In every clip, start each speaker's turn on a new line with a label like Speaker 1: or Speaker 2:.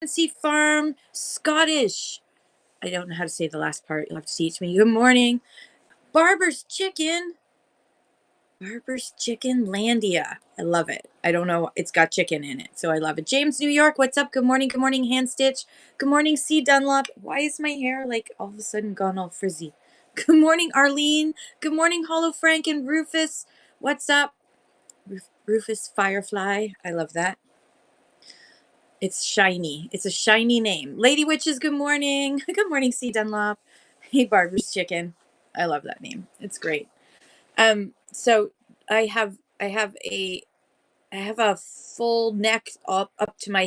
Speaker 1: Fancy Farm Scottish. I don't know how to say the last part. You'll have to teach me. Good morning. Barber's Chicken. Barber's Chicken Landia. I love it. I don't know. It's got chicken in it, so I love it. James, New York. What's up? Good morning. Good morning, Hand Stitch. Good morning, C. Dunlop. Why is my hair like all of a sudden gone all frizzy? Good morning, Arlene. Good morning, Hollow Frank and Rufus. What's up? Rufus Firefly. I love that. It's shiny. It's a shiny name. Lady Witches, good morning. Good morning, C. Dunlop. Hey, Barber's Chicken. I love that name. It's great. So I have a full neck up to my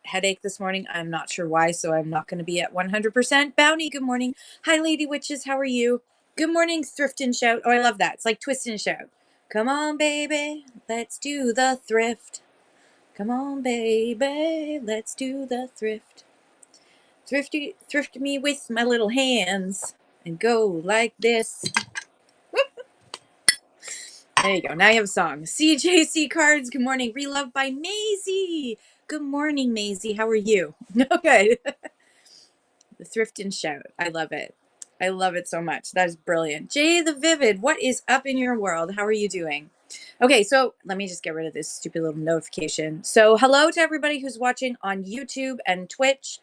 Speaker 1: headache this morning. I'm not sure why, so I'm not going to be at 100%. Bounty, good morning. Hi, Lady Witches. How are you? Good morning, Thrift and Shout. Oh, I love that. It's like Twist and Shout. Come on, baby. Let's do the thrift. Come on, baby, let's do the thrift. Thrift me with my little hands and go like this. There you go. Now you have a song. CJC Cards, good morning. Reloved by Maisie. Good morning, Maisie. How are you? Okay. The Thrift and Shout. I love it. I love it so much. That is brilliant. Jay the Vivid, what is up in your world? How are you doing? Okay, so let me just get rid of this stupid little notification. So hello to everybody who's watching on YouTube and Twitch.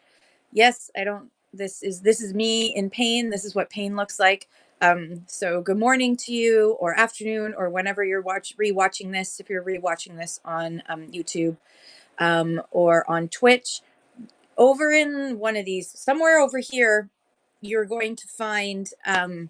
Speaker 1: Yes, this is me in pain. This is what pain looks like. So good morning to you, or afternoon, or whenever you're rewatching this, if you're rewatching this on YouTube or on Twitch. Over in one of these, somewhere over here, you're going to find a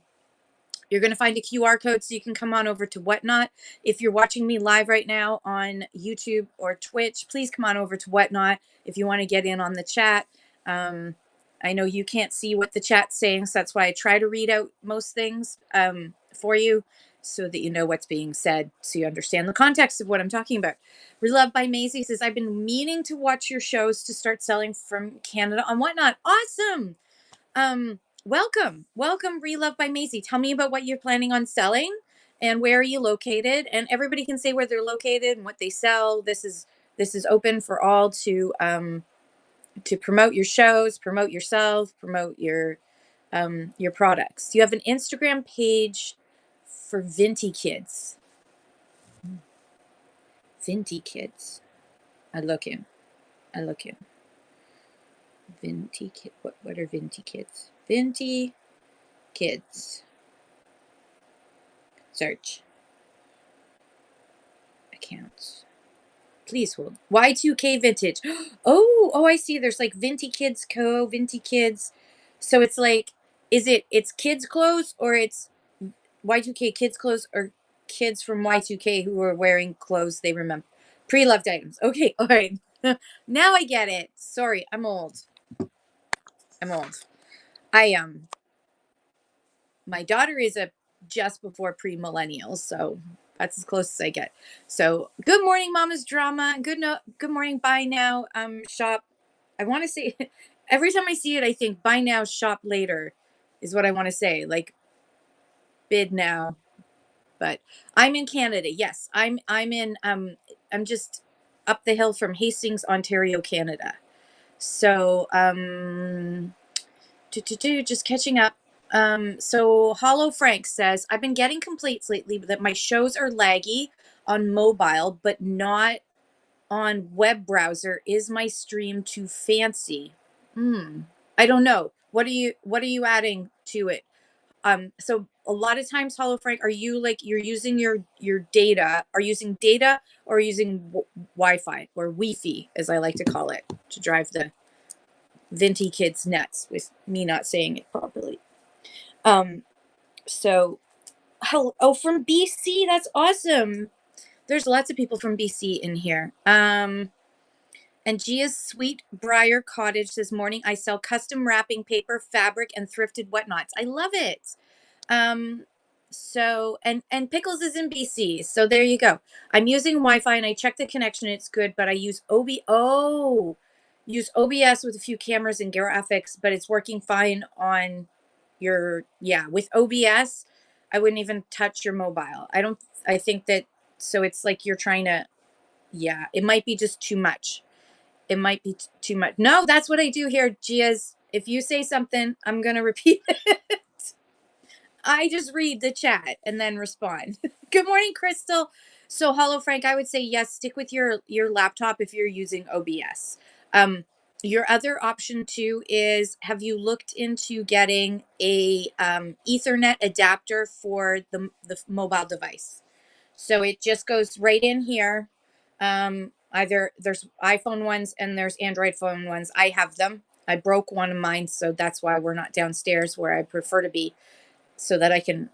Speaker 1: QR code, so you can come on over to Whatnot. If you're watching me live right now on YouTube or Twitch, please come on over to Whatnot if you want to get in on the chat. I know you can't see what the chat's saying, so that's why I try to read out most things for you, so that you know what's being said, so you understand the context of what I'm talking about. Reloved by Maisie says, I've been meaning to watch your shows to start selling from Canada on Whatnot. Awesome. Welcome, Reloved by Maisie. Tell me about what you're planning on selling and where are you located, and everybody can say where they're located and what they sell. This is open for all to promote your shows, promote yourself, promote your products. You have an Instagram page for Vinty Kids. Vinty Kids. I look in. Vinty Kid. What are Vinty Kids? Vinty Kids. Search. Accounts. Please hold. Y2K Vintage. Oh, I see. There's like Vinty Kids Co. Vinty Kids. So it's like, it's kids clothes, or it's Y2K kids clothes, or kids from Y2K who are wearing clothes they remember. Pre-loved items. Okay, all right. Now I get it. Sorry, I'm old. My daughter is a just before pre-millennials, so that's as close as I get. So good morning, Mama's Drama. Good morning, Buy Now Shop. I want to say, every time I see it, I think Buy Now Shop Later is what I want to say, like bid now. But I'm in Canada. Yes, I'm just up the hill from Hastings, Ontario, Canada. So just catching up. So Hollow Frank says, I've been getting complaints lately that my shows are laggy on mobile, but not on web browser. Is my stream too fancy? I don't know. What are you adding to it? So a lot of times, Hollow Frank, are you like, you're using your data, are using data, or using Wi-Fi, or Wi-Fi, as I like to call it, to drive the Vinty kids nuts with me not saying it properly. So, from BC, that's awesome. There's lots of people from BC in here. And Gia's Sweet Briar Cottage this morning, I sell custom wrapping paper, fabric, and thrifted whatnots. I love it. So, and Pickles is in BC. So there you go. I'm using Wi-Fi and I checked the connection. It's good, but I use use OBS with a few cameras and graphics, but it's working fine on with OBS. I wouldn't even touch your mobile. I think that, so it's like you're trying to, it might be just too much. it might be too much. No, that's what I do here, Gia's. If you say something, I'm going to repeat it. I just read the chat and then respond. Good morning, Crystal. So, Hollow Frank, I would say yes. Stick with your laptop if you're using OBS. Your other option too is: have you looked into getting a Ethernet adapter for the mobile device? So it just goes right in here. Either there's iPhone ones and there's Android phone ones. I have them. I broke one of mine, so that's why we're not downstairs where I prefer to be, so that I can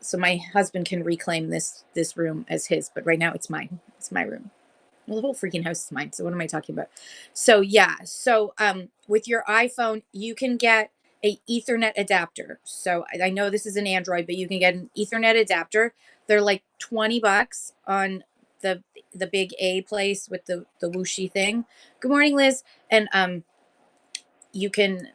Speaker 1: so my husband can reclaim this room as his. But right now it's mine. It's my room. Well, the whole freaking house is mine. So what am I talking about? So yeah. So with your iPhone, you can get a Ethernet adapter. So I know this is an Android, but you can get an Ethernet adapter. They're like $20 on the big A place with the whooshy thing. Good morning, Liz. And you can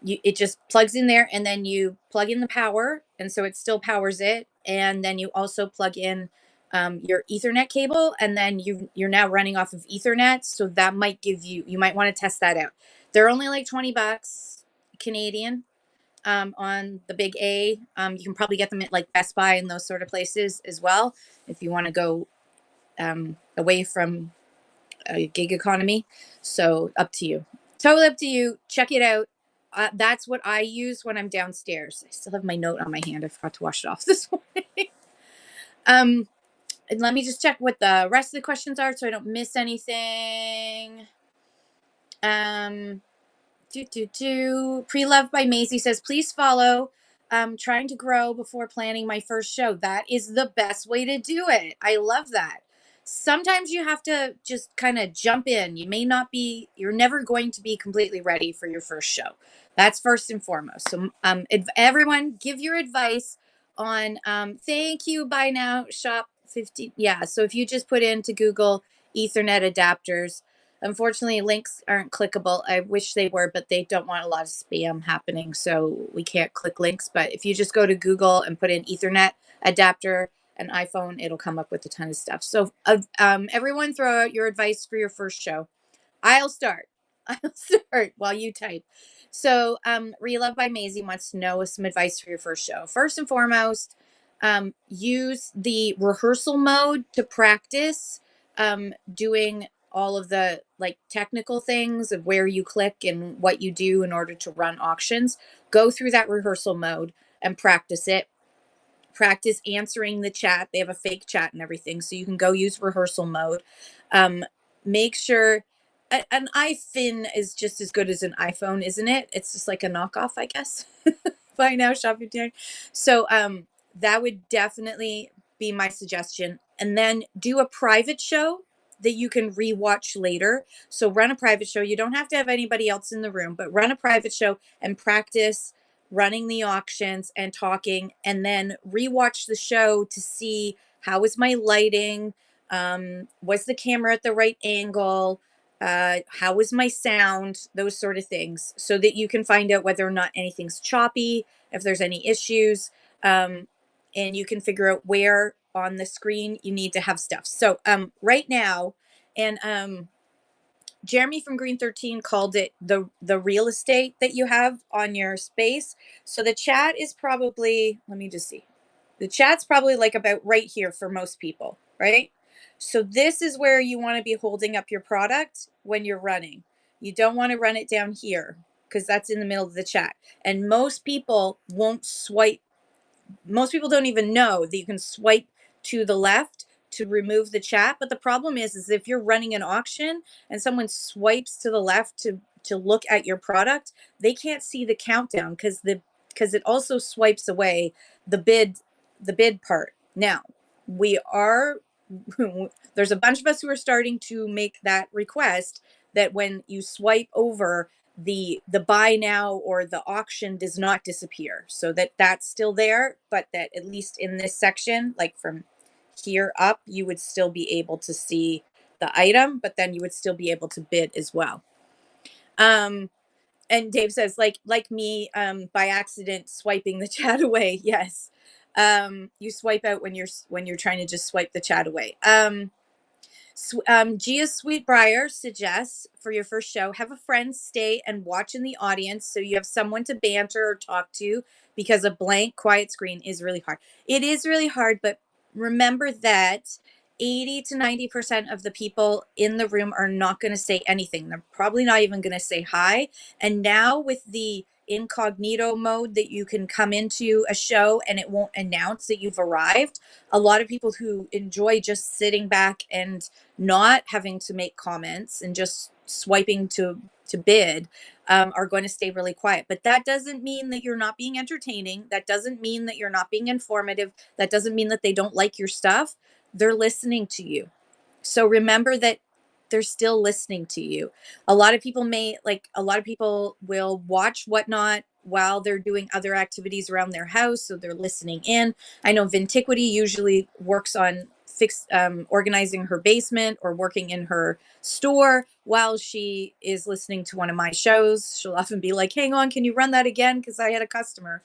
Speaker 1: it just plugs in there, and then you plug in the power, and so it still powers it, and then you also plug in your Ethernet cable, and then you're now running off of Ethernet. So that might give you might want to test that out. They're only like $20 Canadian on the big A. You can probably get them at like Best Buy and those sort of places as well if you want to go away from a gig economy. So up to you. Totally up to you. Check it out. That's what I use when I'm downstairs. I still have my note on my hand. I forgot to wash it off this morning. And let me just check what the rest of the questions are so I don't miss anything. Pre-Love by Maisie says, please follow. Trying to grow before planning my first show. That is the best way to do it. I love that. Sometimes you have to just kind of jump in. You're never going to be completely ready for your first show. That's first and foremost. So everyone give your advice on, thank you, buy now, shop 50. Yeah. So if you just put into Google Ethernet adapters, unfortunately, links aren't clickable. I wish they were, but they don't want a lot of spam happening, so we can't click links. But if you just go to Google and put in Ethernet adapter and iPhone, it'll come up with a ton of stuff. So everyone throw out your advice for your first show. I'll start. I'll start while you type. So Relove by Maisie wants to know some advice for your first show. First and foremost, use the rehearsal mode to practice doing all of the like technical things of where you click and what you do in order to run auctions. Go through that rehearsal mode and practice it. Practice answering the chat. They have a fake chat and everything, so you can go use rehearsal mode. Make sure an iPhone is just as good as an iPhone, isn't it? It's just like a knockoff, I guess. Buy now, shop 59. So that would definitely be my suggestion. And then do a private show that you can rewatch later. So run a private show. You don't have to have anybody else in the room, but run a private show and practice running the auctions and talking, and then rewatch the show to see how was my lighting, was the camera at the right angle, how was my sound, those sort of things, so that you can find out whether or not anything's choppy, if there's any issues, and you can figure out where on the screen you need to have stuff. So right now, and Jeremy from Green 13 called it the real estate that you have on your space. So the chat is probably, let me just see. The chat's probably like about right here for most people, right? So this is where you want to be holding up your product when you're running. You don't want to run it down here because that's in the middle of the chat. And most people won't swipe. Most people don't even know that you can swipe to the left to remove the chat. But the problem is if you're running an auction and someone swipes to the left to look at your product, they can't see the countdown because it also swipes away the bid part. Now, we are there's a bunch of us who are starting to make that request, that when you swipe over, the buy now or the auction does not disappear, so that's still there, but that at least in this section, like from here up, you would still be able to see the item, but then you would still be able to bid as well. And Dave says, like me, by accident swiping the chat away. Yes. You swipe out when you're trying to just swipe the chat away. Gia Sweetbriar suggests for your first show, have a friend stay and watch in the audience so you have someone to banter or talk to, because a blank, quiet screen is really hard. It is really hard, but remember that 80 to 90% of the people in the room are not going to say anything. They're probably not even going to say hi. And now with the incognito mode that you can come into a show and it won't announce that you've arrived, a lot of people who enjoy just sitting back and not having to make comments and just swiping to bid, are going to stay really quiet. But that doesn't mean that you're not being entertaining. That doesn't mean that you're not being informative. That doesn't mean that they don't like your stuff. They're listening to you. So remember that they're still listening to you. A lot of people will watch Whatnot while they're doing other activities around their house. So they're listening in. I know Vintiquity usually works on organizing her basement or working in her store while she is listening to one of my shows. She'll often be like, hang on, can you run that again? Because I had a customer.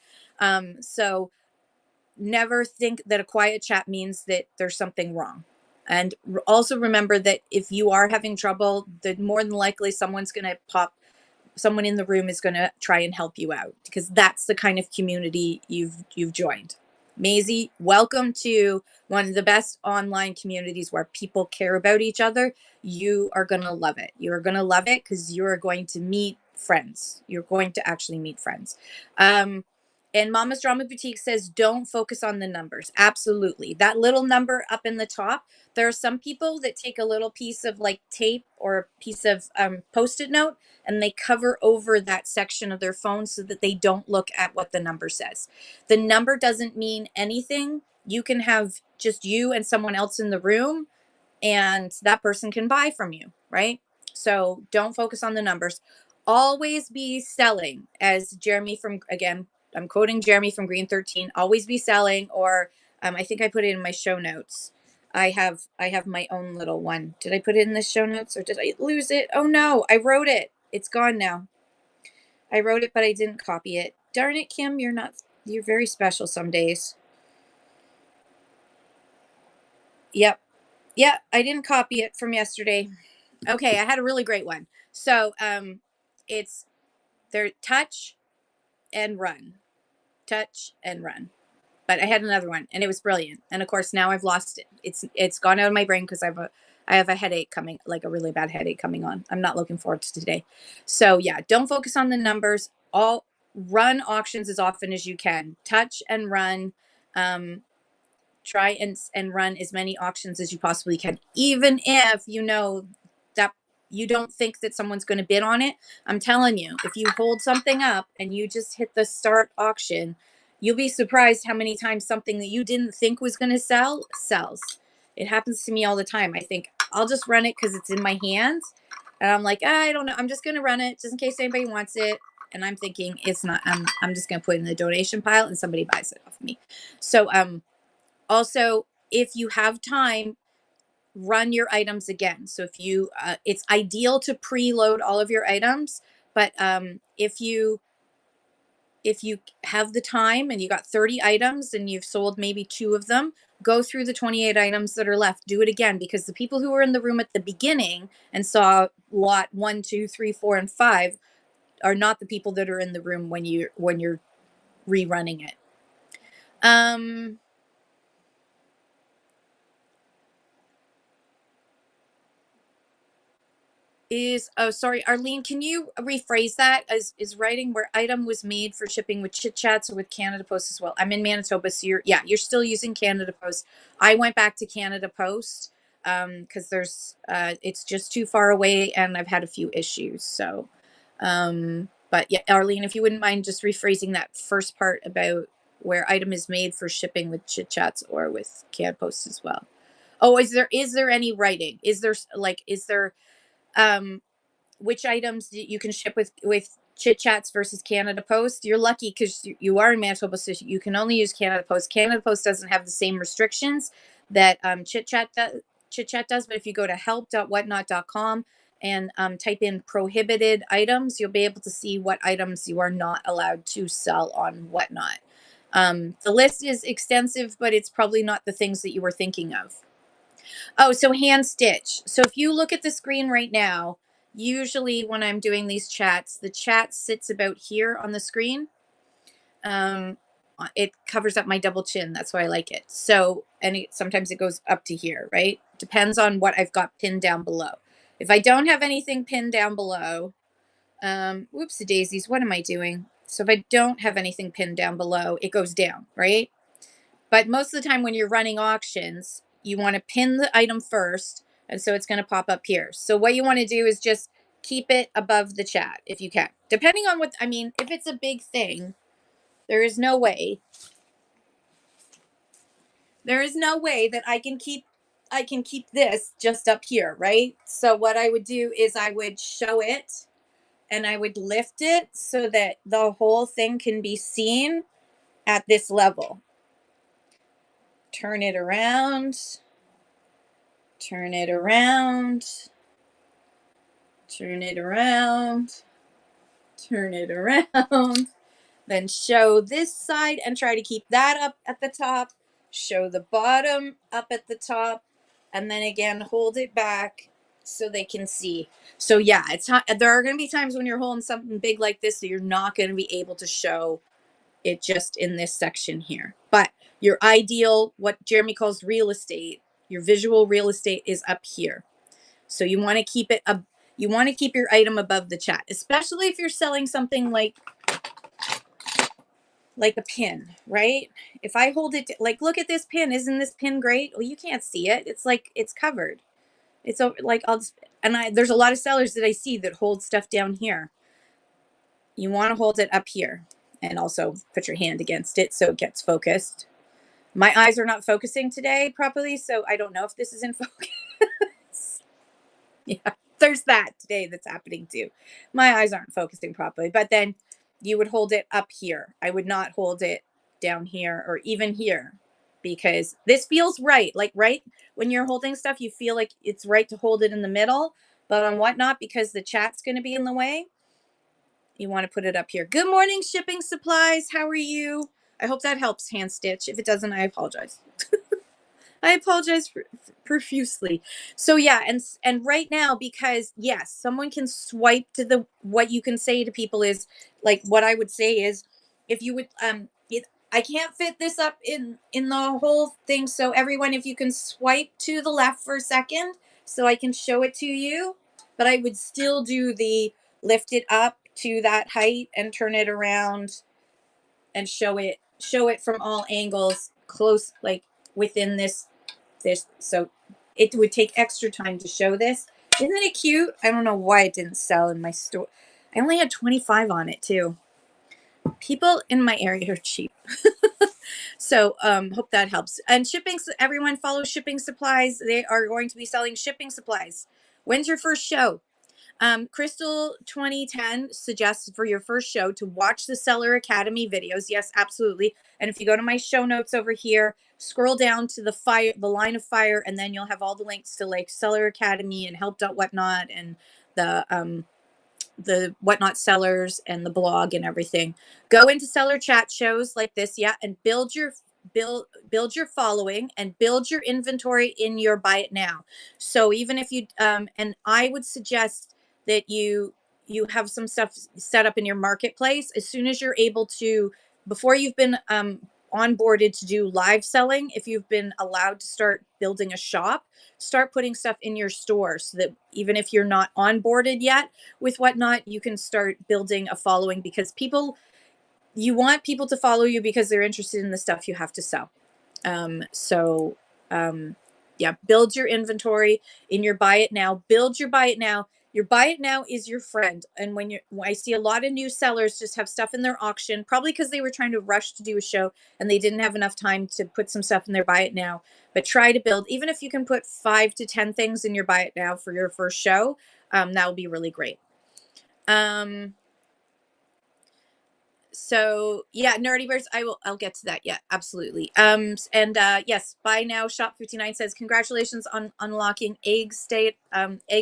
Speaker 1: So never think that a quiet chat means that there's something wrong. And also remember that if you are having trouble, that more than likely someone in the room is going to try and help you out, because that's the kind of community you've joined. Maisie, welcome to one of the best online communities where people care about each other. You are going to love it. You're going to love it because you're going to meet friends. You're going to actually meet friends. And Mama's Drama Boutique says, don't focus on the numbers. Absolutely. That little number up in the top, there are some people that take a little piece of like tape or a piece of Post-it note and they cover over that section of their phone so that they don't look at what the number says. The number doesn't mean anything. You can have just you and someone else in the room and that person can buy from you, right? So don't focus on the numbers. Always be selling, as Jeremy from, again, I'm quoting Jeremy from Green 13, always be selling, or I think I put it in my show notes. I have my own little one. Did I put it in the show notes or did I lose it? Oh no, I wrote it. It's gone now. I wrote it, but I didn't copy it. Darn it, Kim, you're very special some days. Yep. Yeah, I didn't copy it from yesterday. Okay, I had a really great one. So it's their touch and run. Touch and run. But I had another one and it was brilliant. And of course now I've lost it. It's gone out of my brain because I have a headache coming, like a really bad headache coming on. I'm not looking forward to today. So yeah, don't focus on the numbers. All run auctions as often as you can. Touch and run. Try and run as many auctions as you possibly can, even if you know that you don't think that someone's going to bid on it. I'm telling you, if you hold something up and you just hit the start auction, you'll be surprised how many times something that you didn't think was going to sell sells. It happens to me all the time. I think I'll just run it because it's in my hands and I'm like, I don't know, I'm just going to run it just in case anybody wants it. And I'm thinking it's not, I'm just going to put it in the donation pile and somebody buys it off me. So also, if you have time, run your items again. So if you, it's ideal to preload all of your items, but if you have the time and you got 30 items and you've sold maybe 2 of them, go through the 28 items that are left. Do it again, because the people who were in the room at the beginning and saw lot 1, 2, 3, 4, and 5 are not the people that are in the room when you're rerunning it. Sorry, Arlene, can you rephrase that? Is writing where item was made for shipping with Chit Chats or with Canada Post as well? I'm in Manitoba, so you're still using Canada Post. I went back to Canada Post because there's it's just too far away and I've had a few issues. So but yeah, Arlene, if you wouldn't mind just rephrasing that first part about where item is made for shipping with Chit Chats or with Canada Post as well. Oh, is there any writing? Is there um which items you can ship with Chit Chats versus Canada Post? You're lucky because you are in Manitoba, so you can only use Canada Post. Canada Post doesn't have the same restrictions that Chit Chat does. But if you go to help.whatnot.com and type in prohibited items, you'll be able to see what items you are not allowed to sell on Whatnot. The list is extensive, but it's probably not the things that you were thinking of. Oh, so hand stitch. So if you look at the screen right now, usually when I'm doing these chats, the chat sits about here on the screen. It covers up my double chin. That's why I like it. So, and sometimes it goes up to here, right? Depends on what I've got pinned down below. If I don't have anything pinned down below, whoopsie daisies, what am I doing? So if I don't have anything pinned down below, it goes down, right? But most of the time when you're running auctions, you want to pin the item first. And so it's going to pop up here. So what you want to do is just keep it above the chat if you can. Depending on what, I mean, if it's a big thing, there is no way that I can keep this just up here, right? So what I would do is I would show it and I would lift it so that the whole thing can be seen at this level. Turn it around, turn it around, turn it around, turn it around, then show this side and try to keep that up at the top, show the bottom up at the top, and then again, hold it back so they can see. So yeah, there are going to be times when you're holding something big like this that you're not going to be able to show it just in this section here. But your ideal, what Jeremy calls real estate, your visual real estate is up here. So you want to keep it up. You want to keep your item above the chat, especially if you're selling something like a pin, right? If I hold it, like, look at this pin. Isn't this pin great? Well, you can't see it. It's like, it's covered. It's like, there's a lot of sellers that I see that hold stuff down here. You want to hold it up here and also put your hand against it so it gets focused. My eyes are not focusing today properly, so I don't know if this is in focus. Yeah, there's that today that's happening too. My eyes aren't focusing properly, but then you would hold it up here. I would not hold it down here or even here because this feels right. Like, right when you're holding stuff, you feel like it's right to hold it in the middle, but on whatnot, because the chat's going to be in the way, you want to put it up here. Good morning, shipping supplies. How are you? I hope that helps, hand stitch. If it doesn't, I apologize. I apologize profusely. So yeah, and right now, because yes, someone can swipe to the, what you can say to people is like, what I would say is, if you would I can't fit this up in the whole thing, so everyone, if you can swipe to the left for a second so I can show it to you, but I would still do the lift it up to that height and turn it around and show it from all angles, close, like within this. So it would take extra time to show this. Isn't it cute? I don't know why it didn't sell in my store. I only had 25 on it too. People in my area are cheap. So hope that helps. And shipping, everyone follow shipping supplies. They are going to be selling shipping supplies. When's your first show? Crystal 2010 suggests for your first show to watch the Seller Academy videos. Yes, absolutely. And if you go to my show notes over here, scroll down to the line of fire, and then you'll have all the links to like Seller Academy and Help Whatnot and the Whatnot sellers and the blog and everything. Go into seller chat shows like this, yeah, and build your following and build your inventory in your buy it now. So even if you and I would suggest that you have some stuff set up in your marketplace as soon as you're able to, before you've been onboarded to do live selling. If you've been allowed to start building a shop, start putting stuff in your store so that even if you're not onboarded yet with Whatnot, you can start building a following, because you want people to follow you because they're interested in the stuff you have to sell. So yeah, build your inventory in your buy it now. Build your buy it now. Your buy it now is your friend. And when I see a lot of new sellers just have stuff in their auction, probably because they were trying to rush to do a show and they didn't have enough time to put some stuff in their buy it now. But try to build, even if you can put 5 to 10 things in your buy it now for your first show, that would be really great. So yeah, nerdy birds, I'll get to that. Yeah, absolutely. And yes, buy now. Shop 59 says congratulations on unlocking egg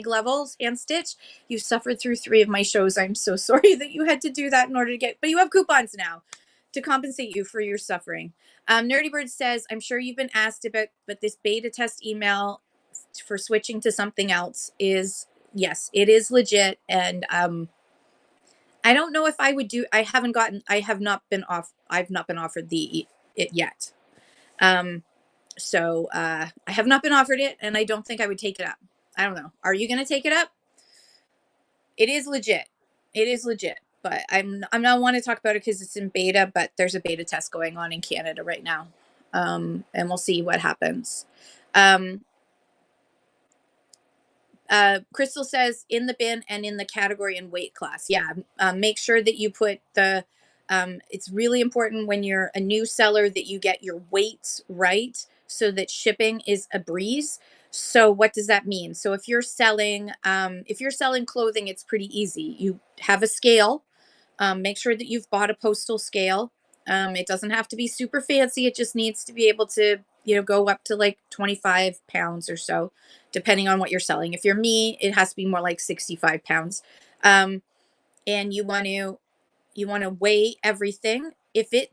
Speaker 1: levels and stitch. You suffered through 3 of my shows. I'm so sorry that you had to do that in order to get, but you have coupons now to compensate you for your suffering. Nerdy bird says, I'm sure you've been asked about, but this beta test email for switching to something else is, yes, it is legit. And I don't know if I would do, I've not been offered it yet. So I have not been offered it, and I don't think I would take it up. I don't know. Are you going to take it up? It is legit. It is legit. But I'm not want to talk about it because it's in beta. But there's a beta test going on in Canada right now, and we'll see what happens. Crystal says in the bin and in the category and weight class. Yeah, make sure that you put the. It's really important when you're a new seller that you get your weights right so that shipping is a breeze. So what does that mean? So if you're selling clothing, it's pretty easy. You have a scale. Make sure that you've bought a postal scale. It doesn't have to be super fancy. It just needs to be able to, go up to like 25 pounds or so, depending on what you're selling. If you're me, it has to be more like 65 pounds. And you want to weigh everything. If it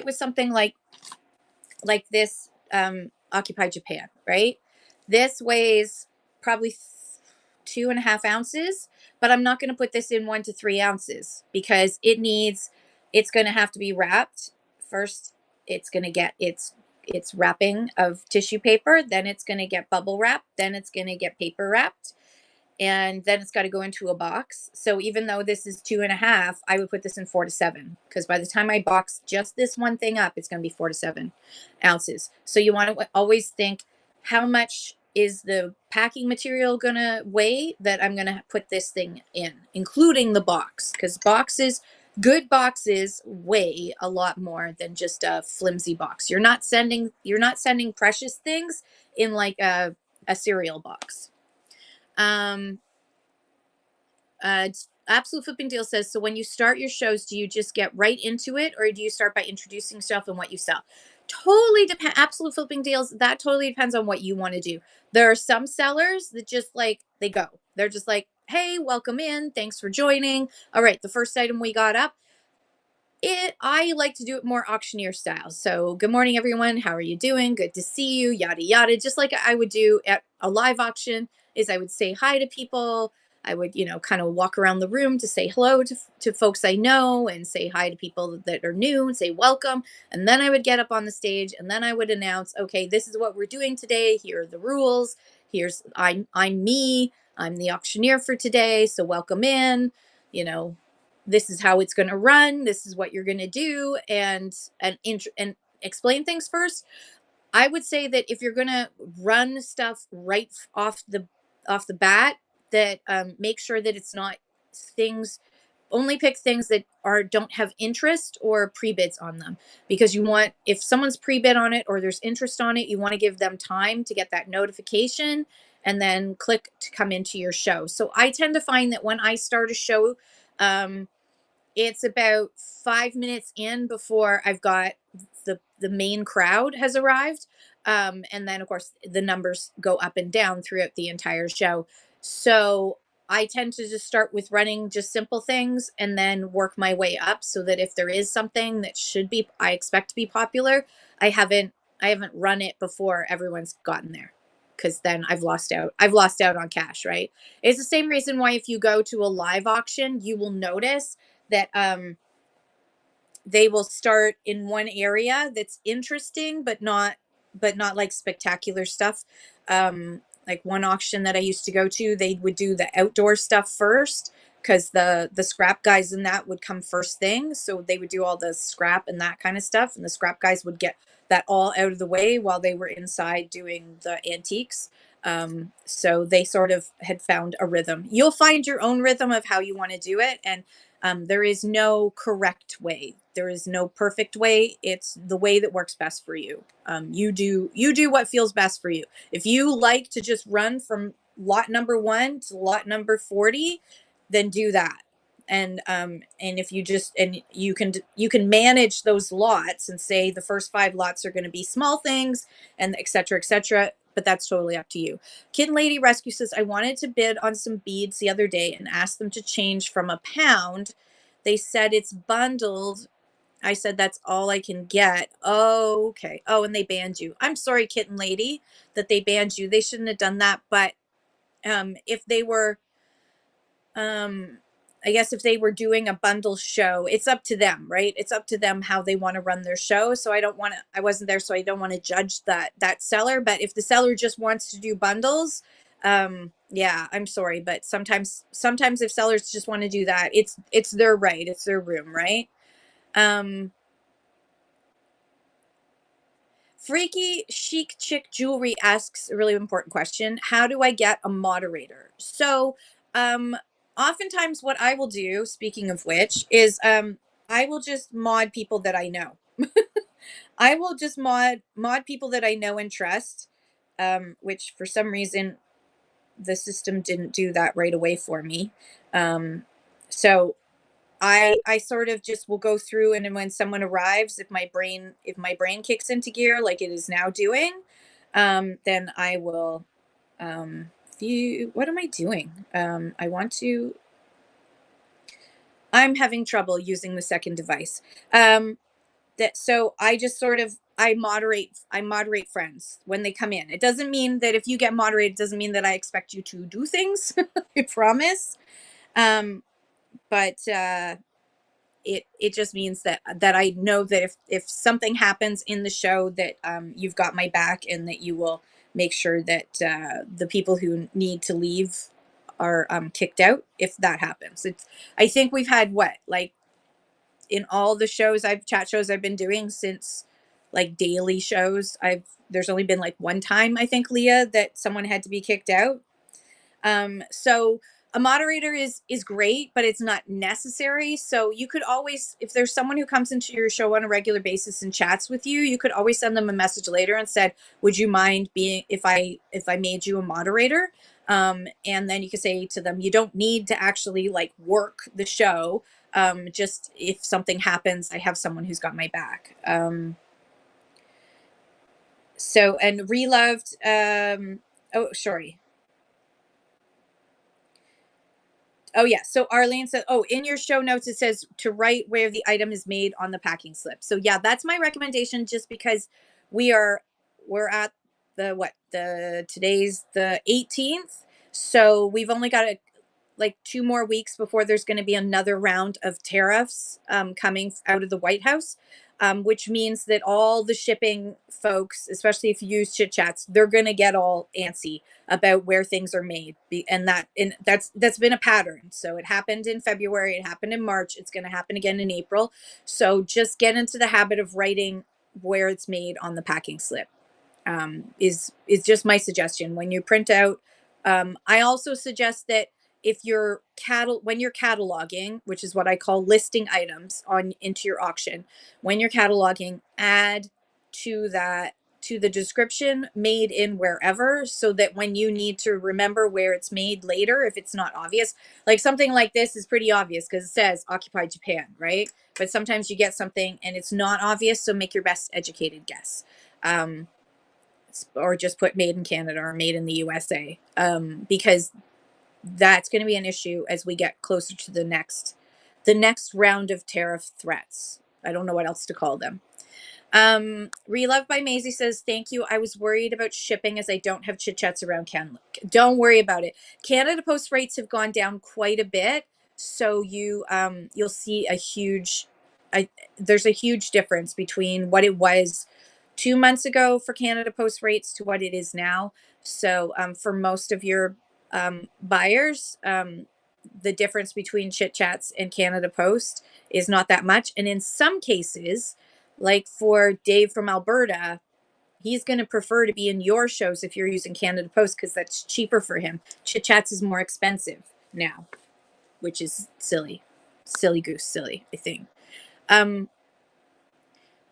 Speaker 1: was something like this, Occupy Japan, right? This weighs probably 2.5 ounces, but I'm not going to put this in 1 to 3 ounces because it's going to have to be wrapped first. It's going to get its wrapping of tissue paper, then it's going to get bubble wrapped, then it's going to get paper wrapped, and then it's got to go into a box. So even though this is 2.5, I would put this in 4 to 7 because by the time I box just this one thing up, it's going to be 4 to 7 ounces. So you want to always think, how much is the packing material going to weigh that I'm going to put this thing in, including the box, because good boxes weigh a lot more than just a flimsy box. You're not sending precious things in like a cereal box. Absolute Flipping Deal says, so when you start your shows, do you just get right into it, or do you start by introducing yourself and what you sell? Totally depends. Absolute Flipping Deals, that totally depends on what you want to do. There are some sellers that just like, they go. They're just like, hey, welcome in. Thanks for joining. All right, the first item we got up. I like to do it more auctioneer style. So good morning, everyone. How are you doing? Good to see you. Yada, yada. Just like I would do at a live auction is I would say hi to people. I would, kind of walk around the room to say hello to folks I know and say hi to people that are new and say welcome. And then I would get up on the stage and then I would announce, okay, this is what we're doing today. Here are the rules. I'm me. I'm the auctioneer for today. So welcome in, this is how it's going to run. This is what you're going to do, and explain things first. I would say that if you're going to run stuff right off the bat, that make sure that it's not things. Only pick things that don't have interest or pre-bids on them, because if someone's pre-bid on it or there's interest on it, you want to give them time to get that notification and then click to come into your show. So I tend to find that when I start a show, it's about 5 minutes in before I've got the main crowd has arrived. And then of course the numbers go up and down throughout the entire show. So I tend to just start with running just simple things and then work my way up so that if there is something that I expect to be popular, I haven't run it before everyone's gotten there. Because then I've lost out. I've lost out on cash, right? It's the same reason why if you go to a live auction, you will notice that they will start in one area that's interesting but not like spectacular stuff. Like one auction that I used to go to, they would do the outdoor stuff first because the scrap guys in that would come first thing, so they would do all the scrap and that kind of stuff, and the scrap guys would get that all out of the way while they were inside doing the antiques. So they sort of had found a rhythm. You'll find your own rhythm of how you want to do it, and there is no correct way. There is no perfect way. It's the way that works best for you. You do what feels best for you. If you like to just run from lot number 1 to lot number 40, then do that. And if you can manage those lots and say the first 5 lots are going to be small things and et cetera, et cetera. But that's totally up to you. Kitten Lady Rescue says, I wanted to bid on some beads the other day and asked them to change from a pound. They said it's bundled I said, that's all I can get. Oh, okay. Oh, and they banned you. I'm sorry, kitten lady, that they banned you. They shouldn't have done that. But if they were, um, I guess if they were doing a bundle show, it's up to them, right? It's up to them how they want to run their show. So I don't want to, I wasn't there, so I don't want to judge that seller. But if the seller just wants to do bundles, yeah, I'm sorry. But sometimes if sellers just want to do that, it's their right. It's their room, right? Um, Freaky Chic Chick Jewelry asks a really important question. How do I get a moderator? So, oftentimes what I will do, speaking of which, is I will just mod people that I know. I will just mod people that I know and trust, which for some reason the system didn't do that right away for me. So I sort of just will go through, and then when someone arrives, if my brain kicks into gear like it is now doing, then I will view. What am I doing? I'm having trouble using the second device. That so I just sort of I moderate friends when they come in. It doesn't mean that if you get moderated, it doesn't mean that I expect you to do things. I promise. Um, but it just means that I know that if something happens in the show, that you've got my back, and that you will make sure that the people who need to leave are kicked out if that happens. It's I think we've had what, like, in all the chat shows I've been doing since, like, daily shows, I've there's only been like one time, I think, Leah, that someone had to be kicked out. So a moderator is great, but it's not necessary. So you could always, if there's someone who comes into your show on a regular basis and chats with you, you could always send them a message later and said, "Would you mind being if I made you a moderator?" And then you could say to them, "You don't need to actually like work the show. Just if something happens, I have someone who's got my back." So and reloved. Oh, sorry. Oh, yeah. So Arlene said, "Oh, in your show notes it says to write where the item is made on the packing slip." So yeah, that's my recommendation. Just because we're at the today's the 18th, so we've only got like 2 more weeks before there's going to be another round of tariffs coming out of the White House, which means that all the shipping folks, especially if you use chit chats, they're going to get all antsy about where things are made. And that's been a pattern. So it happened in February, it happened in March, it's going to happen again in April. So just get into the habit of writing where it's made on the packing slip. Is just my suggestion when you print out. I also suggest that if you're when you're cataloging, which is what I call listing items on into your auction, when you're cataloging, add to that to the description "made in wherever," so that when you need to remember where it's made later, if it's not obvious, like something like this is pretty obvious because it says "occupied Japan," right? But sometimes you get something and it's not obvious, so make your best educated guess. Um, or just put "made in Canada" or "made in the USA," because that's going to be an issue as we get closer to the next round of tariff threats. I don't know what else to call them. Relove by Maisie says, "Thank you. I was worried about shipping as I don't have chit chats around Canada." Don't worry about it. Canada Post rates have gone down quite a bit, so you'll see there's a huge difference between what it was 2 months ago for Canada Post rates to what it is now. So for most of your buyers, the difference between chit chats and Canada Post is not that much, and in some cases, like for Dave from Alberta, he's going to prefer to be in your shows if you're using Canada Post because that's cheaper for him. Chit Chats is more expensive now, which is silly. Silly goose, silly, I think. Um,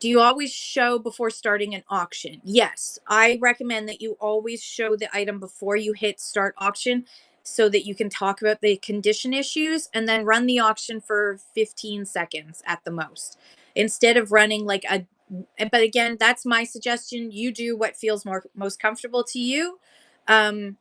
Speaker 1: do you always show before starting an auction? Yes, I recommend that you always show the item before you hit start auction so that you can talk about the condition issues and then run the auction for 15 seconds at the most. Instead of running like a but again, that's my suggestion. You do what feels most comfortable to you. Um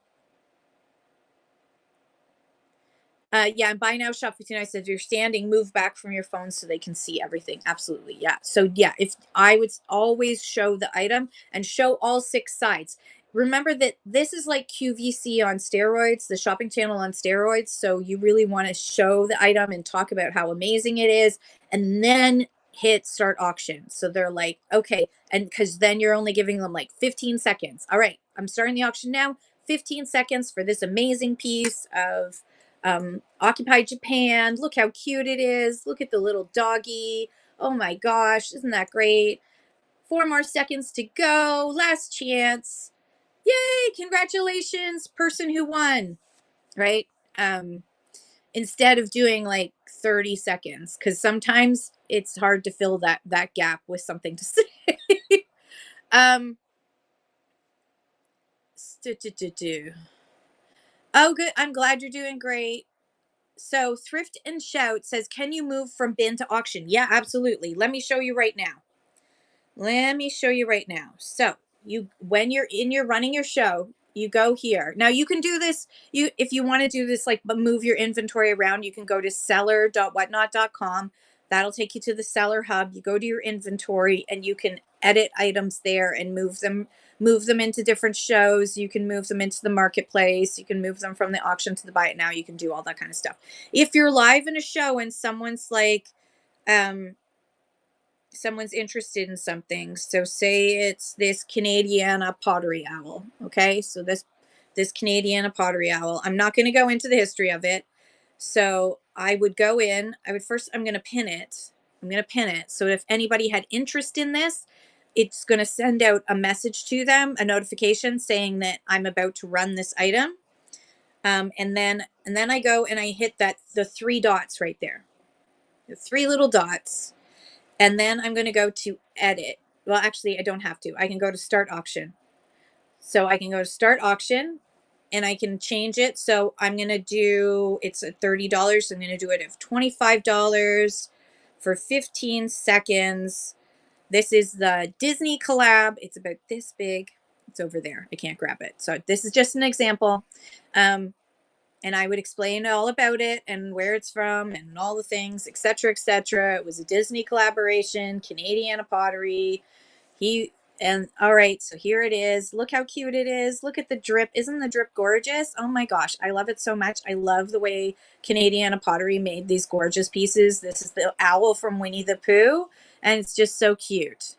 Speaker 1: Yeah, and buy now, shop 59 says you're standing, move back from your phone so they can see everything. Absolutely. Yeah. So yeah, if I would always show the item and show all six sides. Remember that this is like QVC on steroids, the shopping channel on steroids. So you really want to show the item and talk about how amazing it is and then hit start auction. So they're like, okay, and because then you're only giving them like 15 seconds. All right, I'm starting the auction now. 15 seconds for this amazing piece of Occupy Japan. Look how cute it is. Look at the little doggy. Oh my gosh, isn't that great? 4 more seconds to go. Last chance. Yay, congratulations, person who won, right? Um, Instead of doing like 30 seconds, because sometimes it's hard to fill that gap with something to say. um, oh, good. I'm glad you're doing great. So Thrift and Shout says, can you move from bin to auction? Yeah, absolutely. Let me show you right now. Let me show you right now. So you, when you're in your running your show, you go here. Now you can do this. You, if you want to do this, like move your inventory around, you can go to seller.whatnot.com. That'll take you to the seller hub. You go to your inventory and you can edit items there and move them into different shows. You can move them into the marketplace. You can move them from the auction to the buy it now. You can do all that kind of stuff. If you're live in a show and someone's like, someone's interested in something, so say it's this Canadiana pottery owl, okay, so this Canadiana pottery owl, I'm not going to go into the history of it. So I would go in, I would first, I'm going to pin it, so if anybody had interest in this, it's going to send out a message to them, a notification saying that I'm about to run this item. And then I go and I hit that, the three dots right there, the three little dots. And then I'm going to go to edit. Well, actually, I don't have to. I can go to start auction. So I can go to start auction and I can change it. So I'm going to do, it's at $30. So I'm going to do it at $25 for 15 seconds. This is the Disney collab. It's about this big. It's over there. I can't grab it. So this is just an example. And I would explain all about it and where it's from and all the things, etc., etc. It was a Disney collaboration, Canadiana pottery. And all right, so here it is. Look how cute it is. Look at the drip. Isn't the drip gorgeous? Oh my gosh, I love it so much. I love the way Canadiana pottery made these gorgeous pieces. This is the owl from Winnie the Pooh, and it's just so cute.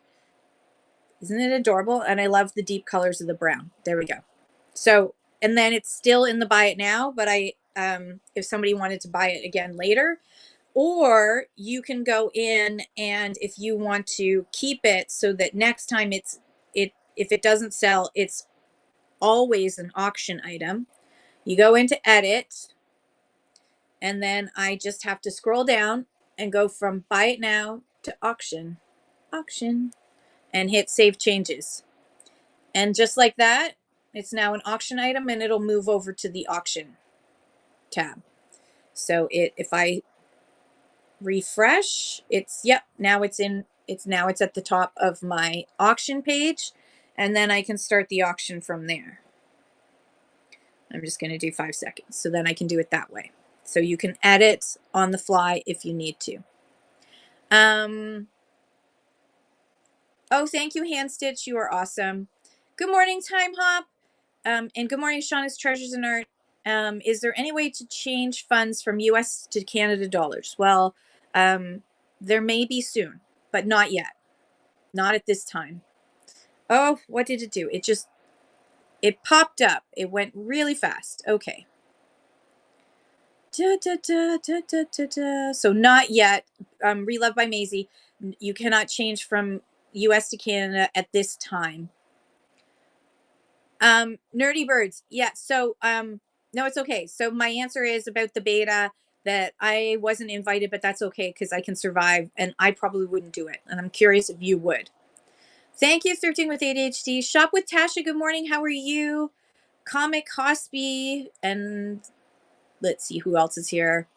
Speaker 1: Isn't it adorable? And I love the deep colors of the brown. There we go. So, and then it's still in the buy it now, but if somebody wanted to buy it again later, or you can go in and if you want to keep it so that next time if it doesn't sell, it's always an auction item. You go into edit and then I just have to scroll down and go from buy it now to auction, and hit save changes. And just like that, it's now an auction item and it'll move over to the auction tab. So if I refresh, now it's at the top of my auction page, and then I can start the auction from there. I'm just going to do 5 seconds. So then I can do it that way. So you can edit on the fly if you need to. Oh, thank you, Hand Stitch. You are awesome. Good morning, Time Hop. And good morning, Shauna's Treasures and Art. Is there any way to change funds from US to Canada dollars? Well, there may be soon, but not yet. Not at this time. Oh, what did it do? It popped up. It went really fast. Okay. Da, da, da, da, da, da, da. So not yet. Relove by Maisie. You cannot change from US to Canada at this time. Nerdy Birds. Yeah. So, no, it's okay. So my answer is about the beta that I wasn't invited, but that's okay because I can survive and I probably wouldn't do it. And I'm curious if you would. Thank you, Thrifting with ADHD. Shop with Tasha. Good morning. How are you? Comic Hospy. And let's see who else is here.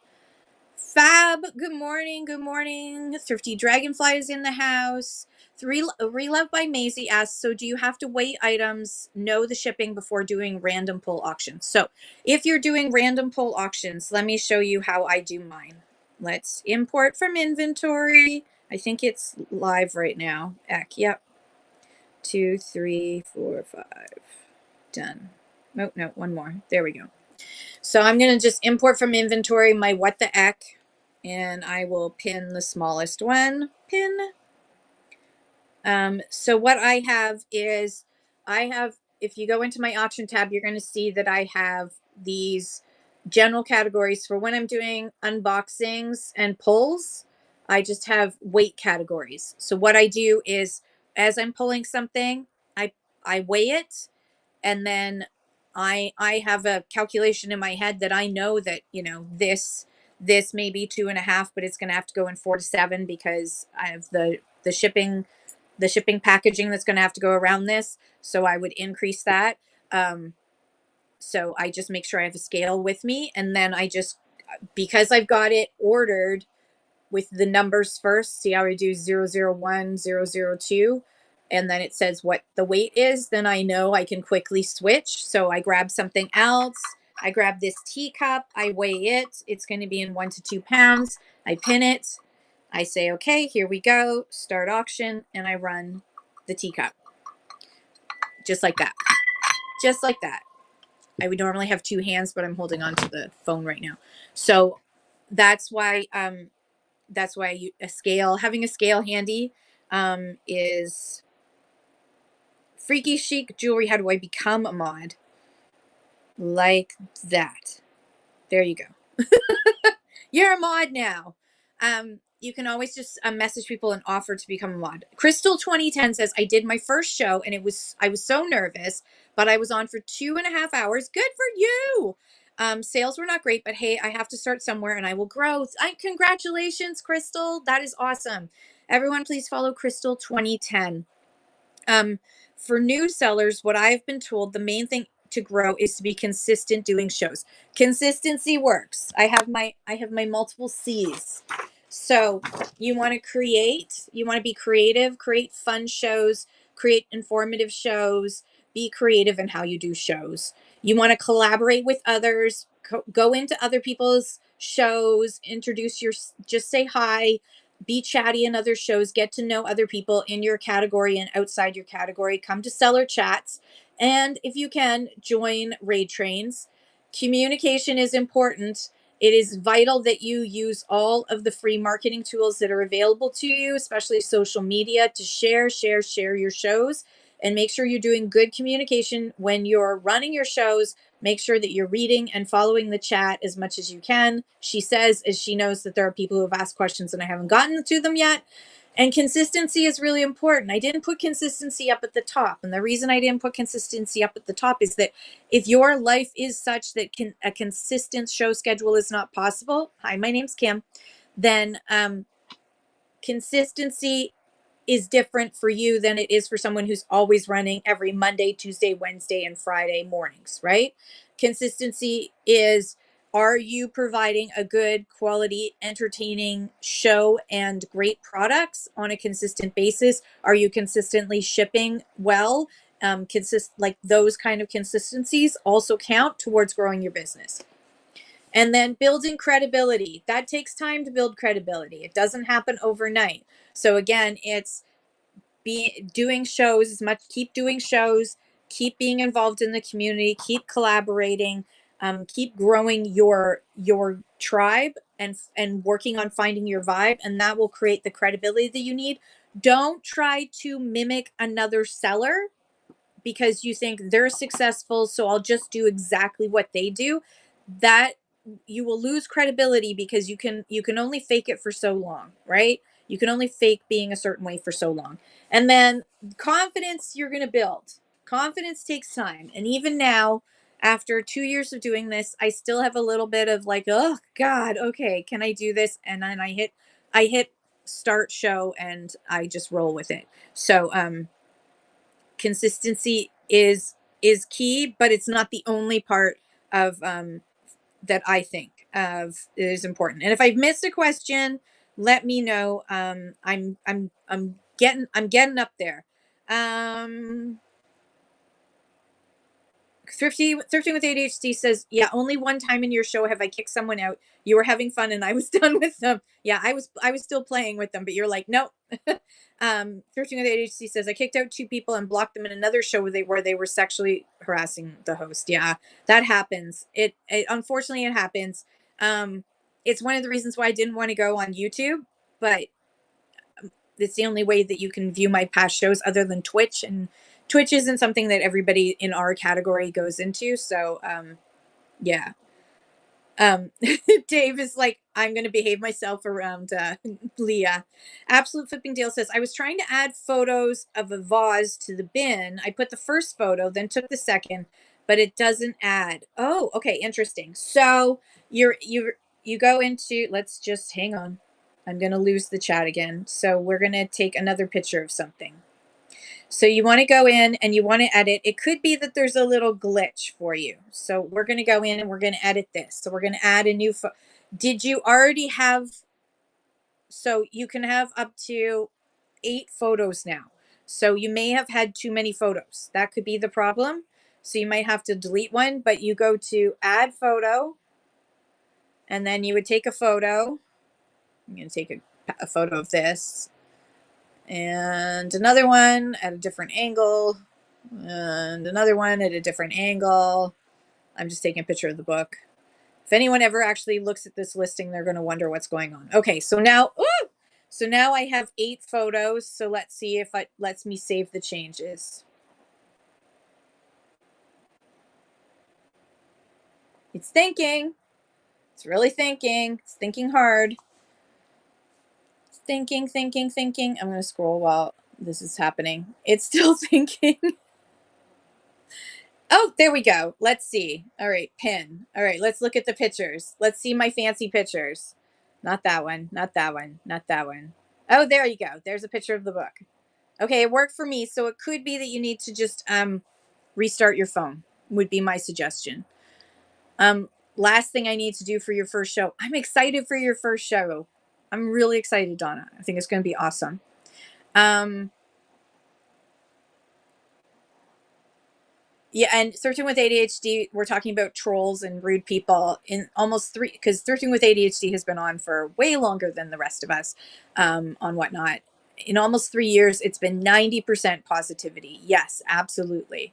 Speaker 1: Fab, good morning. Good morning. Thrifty Dragonfly is in the house. Relove by Maisie asks, so do you have to weigh items, know the shipping before doing random pull auctions? So if you're doing random pull auctions, let me show you how I do mine. Let's import from inventory. I think it's live right now. Yep. 2, 3, 4, 5. Done. Oh, no, one more. There we go. So I'm going to just import from inventory my what the heck, and I will pin the smallest one. Pin. So what I have is if you go into my auction tab, you're going to see that I have these general categories for when I'm doing unboxings and pulls. I just have weight categories. So what I do is as I'm pulling something, I weigh it, and then I have a calculation in my head that I know that, this may be 2.5, but it's going to have to go in 4 to 7 because I have the shipping packaging that's going to have to go around this. So I would increase that. So I just make sure I have a scale with me, and then because I've got it ordered with the numbers first. See how I do 001, 002, and then it says what the weight is. Then I know I can quickly switch. So I grab something else. I grab this teacup. I weigh it. It's going to be in 1 to 2 pounds. I pin it. I say, okay, here we go. Start auction. And I run the teacup. Just like that. Just like that. I would normally have 2 hands, but I'm holding on to the phone right now. So that's why having a scale handy is freaky chic jewelry. How do I become a mod? Like that. There you go. You're a mod now. You can always just message people and offer to become a mod. Crystal 2010 says, I did my first show and I was so nervous, but I was on for 2.5 hours. Good for you. Sales were not great, but hey, I have to start somewhere and I will grow. Congratulations, Crystal. That is awesome. Everyone, please follow Crystal 2010. For new sellers, what I've been told, the main thing to grow is to be consistent doing shows. Consistency works. I have my multiple C's. So you want to be creative, create fun shows, create informative shows, be creative in how you do shows. You want to collaborate with others, go into other people's shows, just say hi, be chatty in other shows, get to know other people in your category and outside your category, come to seller chats, and if you can, join raid trains. Communication is important. It is vital that you use all of the free marketing tools that are available to you, especially social media, to share your shows, and make sure you're doing good communication when you're running your shows. Make sure that you're reading and following the chat as much as you can. She says, as she knows that there are people who have asked questions and I haven't gotten to them yet. And consistency is really important. I didn't put consistency up at the top. And the reason I didn't put consistency up at the top is that if your life is such that a consistent show schedule is not possible, hi, my name's Kim, then consistency is different for you than it is for someone who's always running every Monday, Tuesday, Wednesday, and Friday mornings, right? Consistency is, are you providing a good quality, entertaining show and great products on a consistent basis? Are you consistently shipping well? Like those kind of consistencies also count towards growing your business. And then building credibility. That takes time to build credibility. It doesn't happen overnight. So again, it's doing shows keep doing shows, keep being involved in the community, keep collaborating, keep growing your tribe and working on finding your vibe, and that will create the credibility that you need. Don't try to mimic another seller because you think they're successful, so I'll just do exactly what they do. That you will lose credibility because you can only fake it for so long, right? You can only fake being a certain way for so long. And then confidence you're going to build. Confidence takes time. And even now, after 2 years of doing this, I still have a little bit of like, oh God, okay, can I do this? And then I hit start show and I just roll with it. So consistency is key, but it's not the only part of that I think. is important. And if I've missed a question, let me know. I'm getting up there. Thrifting with ADHD says, yeah, only one time in your show have I kicked someone out. You were having fun and I was done with them. Yeah, I was still playing with them, but you're like, no. Thrifting with ADHD says, I kicked out 2 people and blocked them in another show where they were sexually harassing the host. Yeah, that happens. It unfortunately it happens. It's one of the reasons why I didn't want to go on YouTube, but it's the only way that you can view my past shows other than Twitch, and Twitch isn't something that everybody in our category goes into. So, yeah. Um, Dave is like, I'm going to behave myself around Leah. Absolute Flipping Deal says, I was trying to add photos of a vase to the bin. I put the first photo, then took the second, but it doesn't add. Oh, okay. Interesting. So you go into, let's just hang on. I'm going to lose the chat again. So we're going to take another picture of something. So you want to go in and you want to edit. It could be that there's a little glitch for you. So we're going to go in and we're going to edit this. So we're going to add a new did you already have, so you can have up to 8 photos now. So you may have had too many photos. That could be the problem. So you might have to delete one, but you go to add photo and then you would take a photo. I'm going to take a photo of this and another one at a different angle and another one at a different angle. I'm just taking a picture of the book. If anyone ever actually looks at this listing, they're going to wonder what's going on. Okay, so now, so now I have 8 photos. So let's see if it lets me save the changes. It's thinking. It's really thinking. It's thinking hard. It's thinking. I'm going to scroll while this is happening. It's still thinking. Oh, there we go. Let's see. All right, pin. All right, let's look at the pictures. Let's see my fancy pictures. Not that one. Not that one. Not that one. Oh, there you go. There's a picture of the book. Okay, it worked for me. So it could be that you need to just restart your phone, would be my suggestion. Last thing I need to do for your first show. I'm excited for your first show. I'm really excited, Donna. I think it's going to be awesome. Yeah, and Thrifting with ADHD, we're talking about trolls and rude people in almost 3, because Thrifting with ADHD has been on for way longer than the rest of us on Whatnot. In almost 3 years, it's been 90% positivity. Yes, absolutely.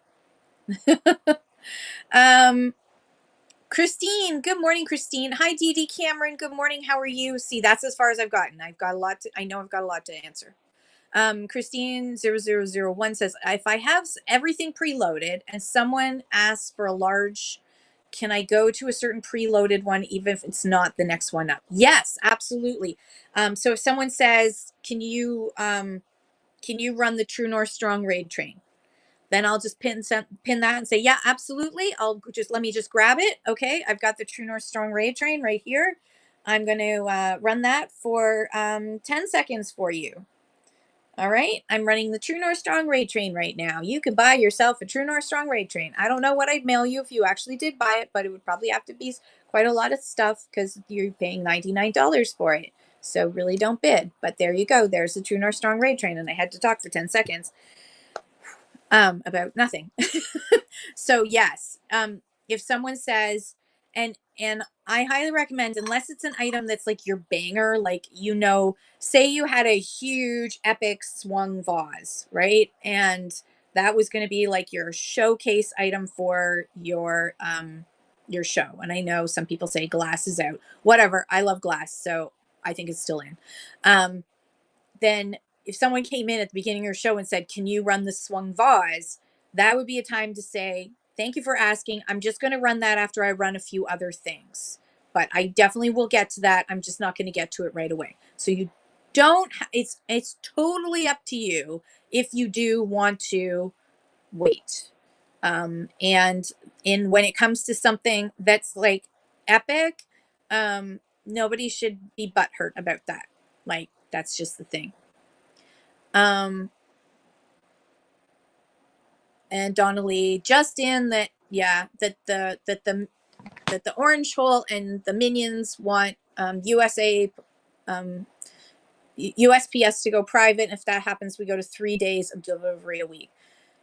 Speaker 1: Christine, good morning, Christine. Hi, Dee Dee Cameron. Good morning. How are you? See, that's as far as I've gotten. I've got a lot to, I know I've got a lot to answer. Christine 0001 says, if I have everything preloaded and someone asks for a large, can I go to a certain preloaded one, even if it's not the next one up? Yes, absolutely. So if someone says, can you run the True North Strong Raid train? Then I'll just pin that and say, yeah, absolutely. Let me just grab it. Okay. I've got the True North Strong Raid train right here. I'm going to run that for 10 seconds for you. All right, I'm running the True North Strong Raid train right now. You can buy yourself a True North Strong Raid train. I don't know what I'd mail you if you actually did buy it, but it would probably have to be quite a lot of stuff because you're paying $99 for it. So really don't bid. But there you go. There's the True North Strong Raid train, and I had to talk for 10 seconds about nothing. So yes, if someone says, and I highly recommend, unless it's an item that's like your banger, like, say you had a huge epic swung vase, right? And that was going to be like your showcase item for your show. And I know some people say glass is out. Whatever. I love glass, so I think it's still in. Then if someone came in at the beginning of your show and said, can you run the swung vase? That would be a time to say, thank you for asking. I'm just going to run that after I run a few other things. But I definitely will get to that. I'm just not going to get to it right away. So you don't, it's totally up to you if you do want to wait. And when it comes to something that's like epic, nobody should be butthurt about that. Like, that's just the thing. And Donnelly, just in that, yeah, that the that the Orange Hole and the Minions want USPS to go private. And if that happens, we go to 3 days of delivery a week.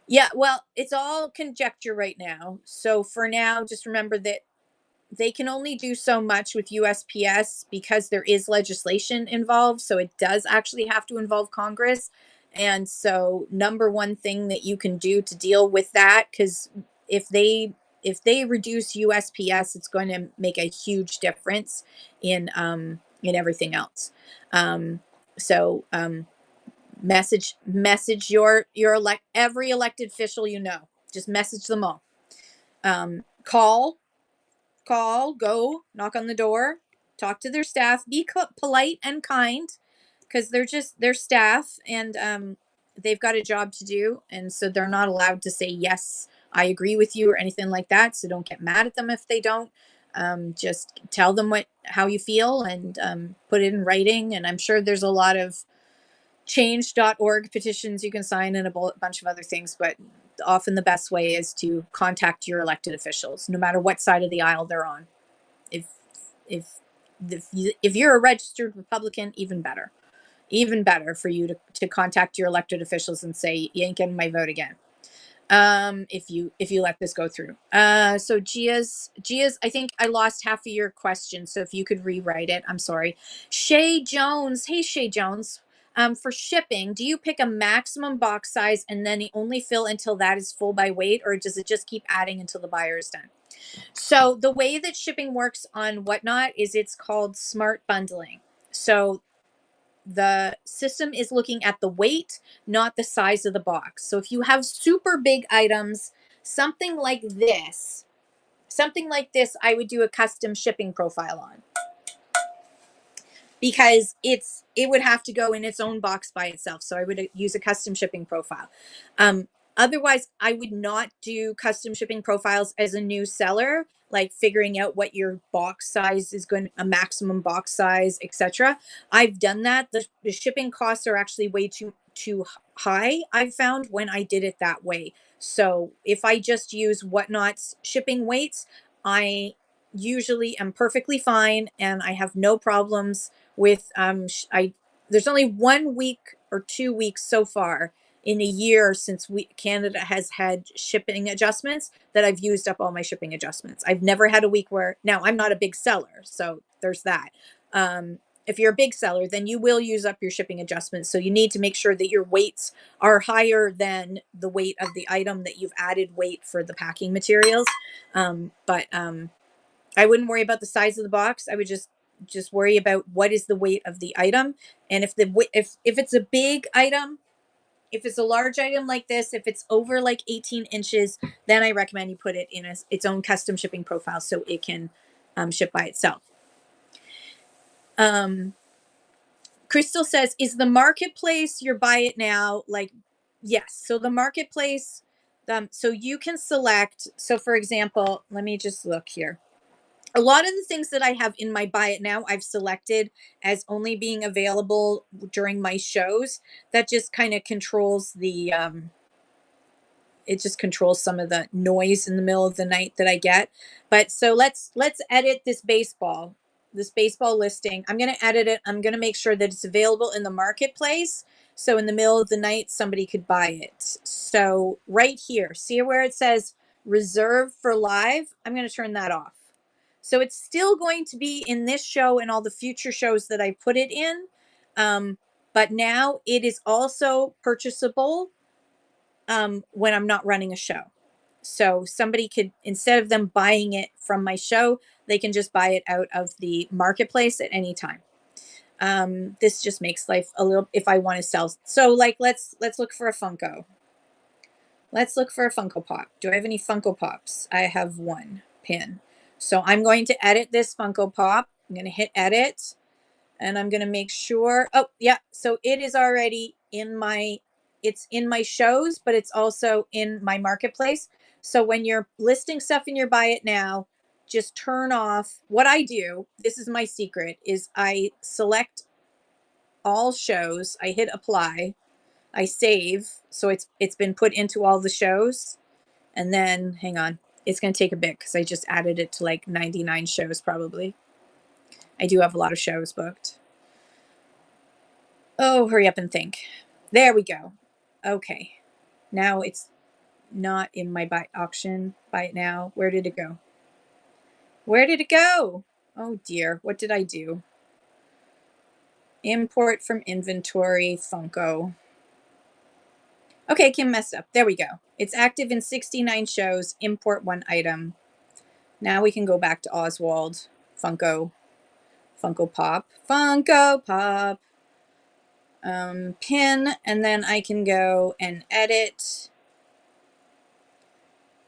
Speaker 1: Yeah, well, it's all conjecture right now. So for now, just remember that they can only do so much with USPS because there is legislation involved. So it does actually have to involve Congress. And so number one thing that you can do to deal with that, because if they reduce USPS, it's going to make a huge difference in everything else. So message your every elected official, just message them all. Call, go knock on the door, talk to their staff, be polite and kind, because they're staff, and they've got a job to do, and so they're not allowed to say yes, I agree with you or anything like that. So don't get mad at them if they don't. Just tell them how you feel, and put it in writing. And I'm sure there's a lot of change.org petitions you can sign, and a bunch of other things, but often the best way is to contact your elected officials, no matter what side of the aisle they're on. If if you're a registered Republican, even better for you to contact your elected officials and say, you ain't getting my vote again. If you let this go through. So Gia's, I think I lost half of your question. So if you could rewrite it, I'm sorry. Shay Jones. Hey, Shay Jones. For shipping, do you pick a maximum box size and then only fill until that is full by weight, or does it just keep adding until the buyer is done? So the way that shipping works on Whatnot is it's called smart bundling. So the system is looking at the weight, not the size of the box. So if you have super big items, something like this, I would do a custom shipping profile on, because it would have to go in its own box by itself. So I would use a custom shipping profile. Otherwise, I would not do custom shipping profiles as a new seller, like figuring out what your box size is a maximum box size, etc. I've done that. The shipping costs are actually way too high, I've found, when I did it that way. So if I just use Whatnot's shipping weights, I usually am perfectly fine, and I have no problems with there's only 1 week or 2 weeks so far in a year since Canada has had shipping adjustments that I've used up all my shipping adjustments. I've never had a week where, now I'm not a big seller, so there's that. If you're a big seller, then you will use up your shipping adjustments. So you need to make sure that your weights are higher than the weight of the item that you've added weight for the packing materials. But I wouldn't worry about the size of the box. I would just worry about what is the weight of the item. And if it's a big item, if it's a large item like this, if it's over like 18 inches, then I recommend you put it in its own custom shipping profile so it can ship by itself. Crystal says, is the marketplace your buy it now? Like, yes. So the marketplace, so you can select. So for example, let me just look here. A lot of the things that I have in my buy it now, I've selected as only being available during my shows. That just kind of controls it just controls some of the noise in the middle of the night that I get. But so let's edit this baseball listing. I'm going to edit it. I'm going to make sure that it's available in the marketplace. So in the middle of the night, somebody could buy it. So right here, see where it says reserve for live? I'm going to turn that off. So it's still going to be in this show and all the future shows that I put it in. But now it is also purchasable when I'm not running a show. So somebody could, instead of them buying it from my show, they can just buy it out of the marketplace at any time. This just makes life a little, if I want to sell. So like, let's look for a Funko. Let's look for a Funko Pop. Do I have any Funko Pops? I have one pin. So I'm going to edit this Funko Pop. I'm going to hit edit, and I'm going to make sure. Oh, yeah. So it is already it's in my shows, but it's also in my marketplace. So when you're listing stuff in your buy it now, just turn off. What I do, this is my secret, is I select all shows. I hit apply. I save. So it's been put into all the shows. And then hang on. it's going to take a bit because I just added it to like 99 shows probably. I do have a lot of shows booked. Oh, hurry up and think. There we go. Okay. Now it's not in my buy auction. Buy it now. Where did it go? Where did it go? Oh dear. What did I do? Import from inventory, Funko. Okay, Kim messed up. There we go. It's active in 69 shows. Import one item. Now we can go back to Oswald. Funko. Funko Pop. Funko Pop. Pin. And then I can go and edit.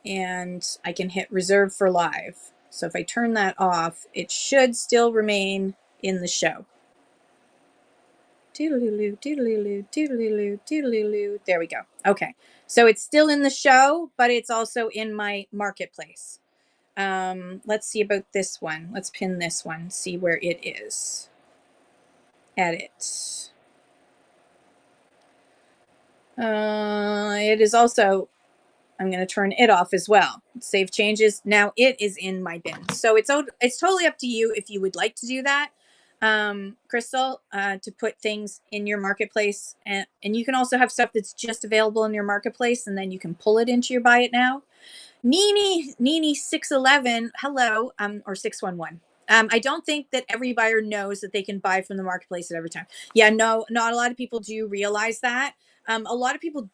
Speaker 1: And I can hit reserve for live. So if I turn that off, it should still remain in the show. Doodaloo, doodaloo, doodaloo, doodaloo. There we go. Okay. So it's still in the show, but it's also in my marketplace. Let's see about this one. Let's pin this one, see where it is. Edit. It is also, I'm going to turn it off as well. Save changes. Now it is in my bin. So it's totally up to you if you would like to do that. Crystal, to put things in your marketplace, and you can also have stuff that's just available in your marketplace, and then you can pull it into your buy it now. Nini 611, hello, or 611. I don't think that every buyer knows that they can buy from the marketplace at every time. Yeah, no, not a lot of people do realize that. A lot of people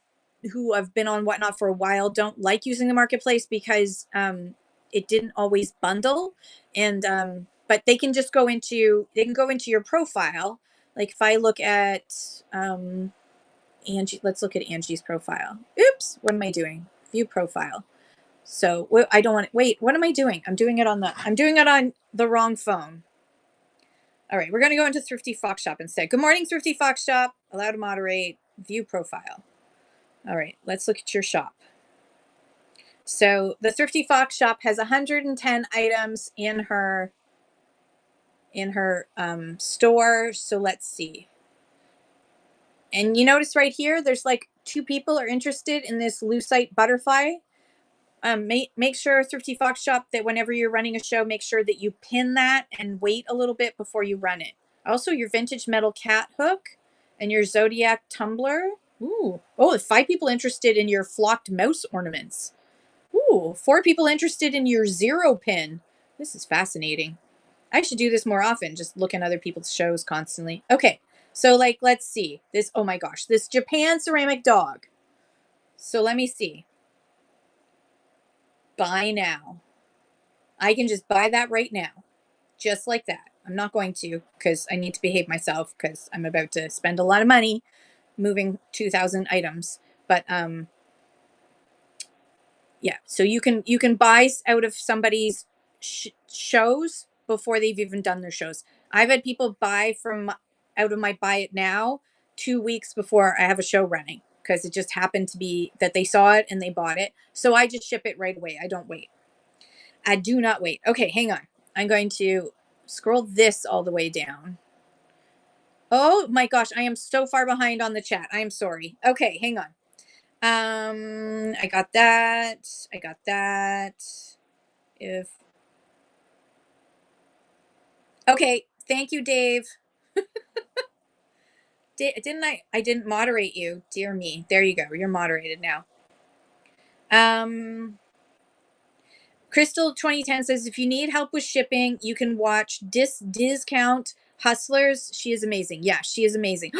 Speaker 1: who have been on Whatnot for a while don't like using the marketplace because it didn't always bundle, and but they can just go into your profile. Like if I look at Angie, let's look at Angie's profile. Oops, what am I doing? View profile. So I don't want to wait. What am I doing? I'm doing it on the wrong phone. All right, we're going to go into Thrifty Fox Shop instead. Good morning, Thrifty Fox Shop. Allow to moderate. View profile. All right, let's look at your shop. So the Thrifty Fox Shop has 110 items in her store. So let's see. And you notice right here, there's like 2 people are interested in this lucite butterfly. Make sure, Thrifty Fox Shop, that whenever you're running a show, make sure that you pin that and wait a little bit before you run it. Also, your vintage metal cat hook and your zodiac tumbler. Ooh. Oh, 5 people interested in your flocked mouse ornaments. Ooh, 4 people interested in your zero pin. This is fascinating. I should do this more often, just look at other people's shows constantly. Okay, so like, let's see. This, oh my gosh, this Japan ceramic dog. So let me see. Buy now. I can just buy that right now, just like that. I'm not going to because I need to behave myself because I'm about to spend a lot of money moving 2,000 items. But yeah, so you can buy out of somebody's shows before they've even done their shows. I've had people buy from out of my buy it now 2 weeks before I have a show running because it just happened to be that they saw it and they bought it. So I just ship it right away. I don't wait. I do not wait. Okay, hang on. I'm going to scroll this all the way down. Oh my gosh, I am so far behind on the chat. I am sorry. Okay, hang on. I got that. I got that. If okay, thank you, Dave. Didn't I? I didn't moderate you. Dear me. There you go. You're moderated now. Crystal 2010 says if you need help with shipping, you can watch Discount Hustlers. She is amazing. Yeah, she is amazing.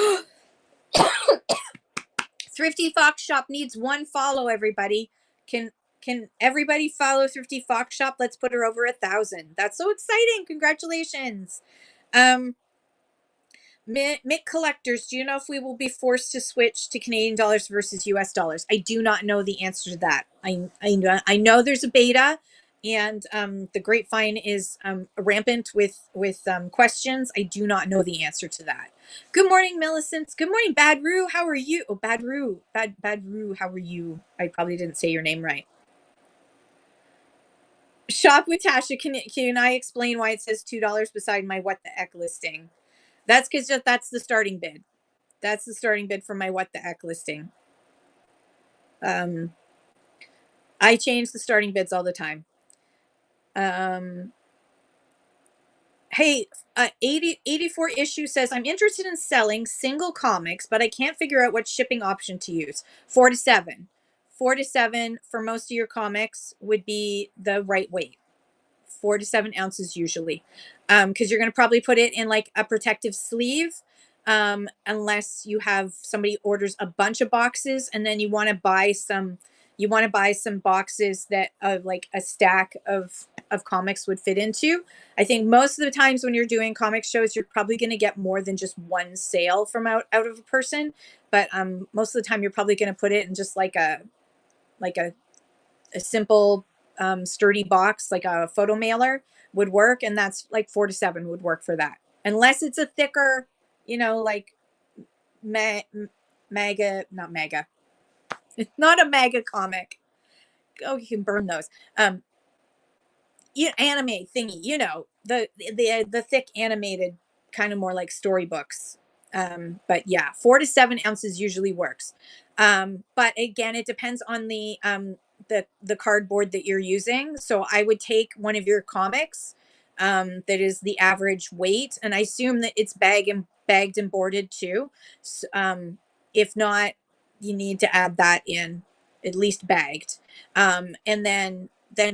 Speaker 1: Thrifty Fox Shop needs 1 follow, everybody. Can everybody follow Thrifty Fox Shop? Let's put her over 1,000. That's so exciting. Congratulations. Mick Collectors, do you know if we will be forced to switch to Canadian dollars versus US dollars? I do not know the answer to that. I know there's a beta, and the grapevine is rampant with questions. I do not know the answer to that. Good morning, Millicent. Good morning, Badru. How are you? Oh, Badru. How are you? I probably didn't say your name right. Shop with Tasha. Can I explain why it says $2 beside my what the heck listing? That's because that's the starting bid. That's the starting bid for my what the heck listing. I change the starting bids all the time. Hey, 84 issue says, I'm interested in selling single comics, but I can't figure out what shipping option to use. 4 to 7. 4 to 7 for most of your comics would be the right weight. 4 to 7 ounces usually, because you're going to probably put it in like a protective sleeve, unless you have somebody orders a bunch of boxes and then you want to buy some boxes that like a stack of comics would fit into. I think most of the times when you're doing comic shows, you're probably going to get more than just one sale from out of a person, but most of the time you're probably going to put it in just like a simple sturdy box, like a photo mailer would work, and that's like 4 to 7 would work for that, unless it's a thicker, like ma- mega not mega it's not a mega comic. Oh, you can burn those. Anime thingy, the thick animated, kind of more like storybooks. But yeah, 4 to 7 ounces usually works. But again, it depends on the cardboard that you're using. So I would take one of your comics, that is the average weight, and I assume that it's bagged and boarded too. If not, you need to add that in, at least bagged. And then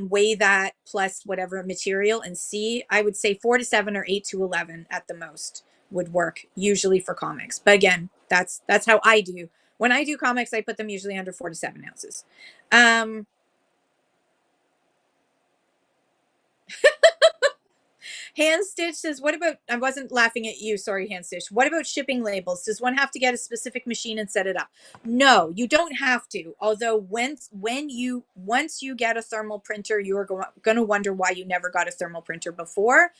Speaker 1: weigh that plus whatever material and see. I would say 4 to 7 or 8 to 11 at the most would work usually for comics. But again, that's how I do. When I do comics, I put them usually under 4 to 7 ounces. Um, Hand Stitch says, what about, I wasn't laughing at you. Sorry, Hand Stitch. What about shipping labels? Does one have to get a specific machine and set it up? No, you don't have to. Although once you get a thermal printer, you are going to wonder why you never got a thermal printer before,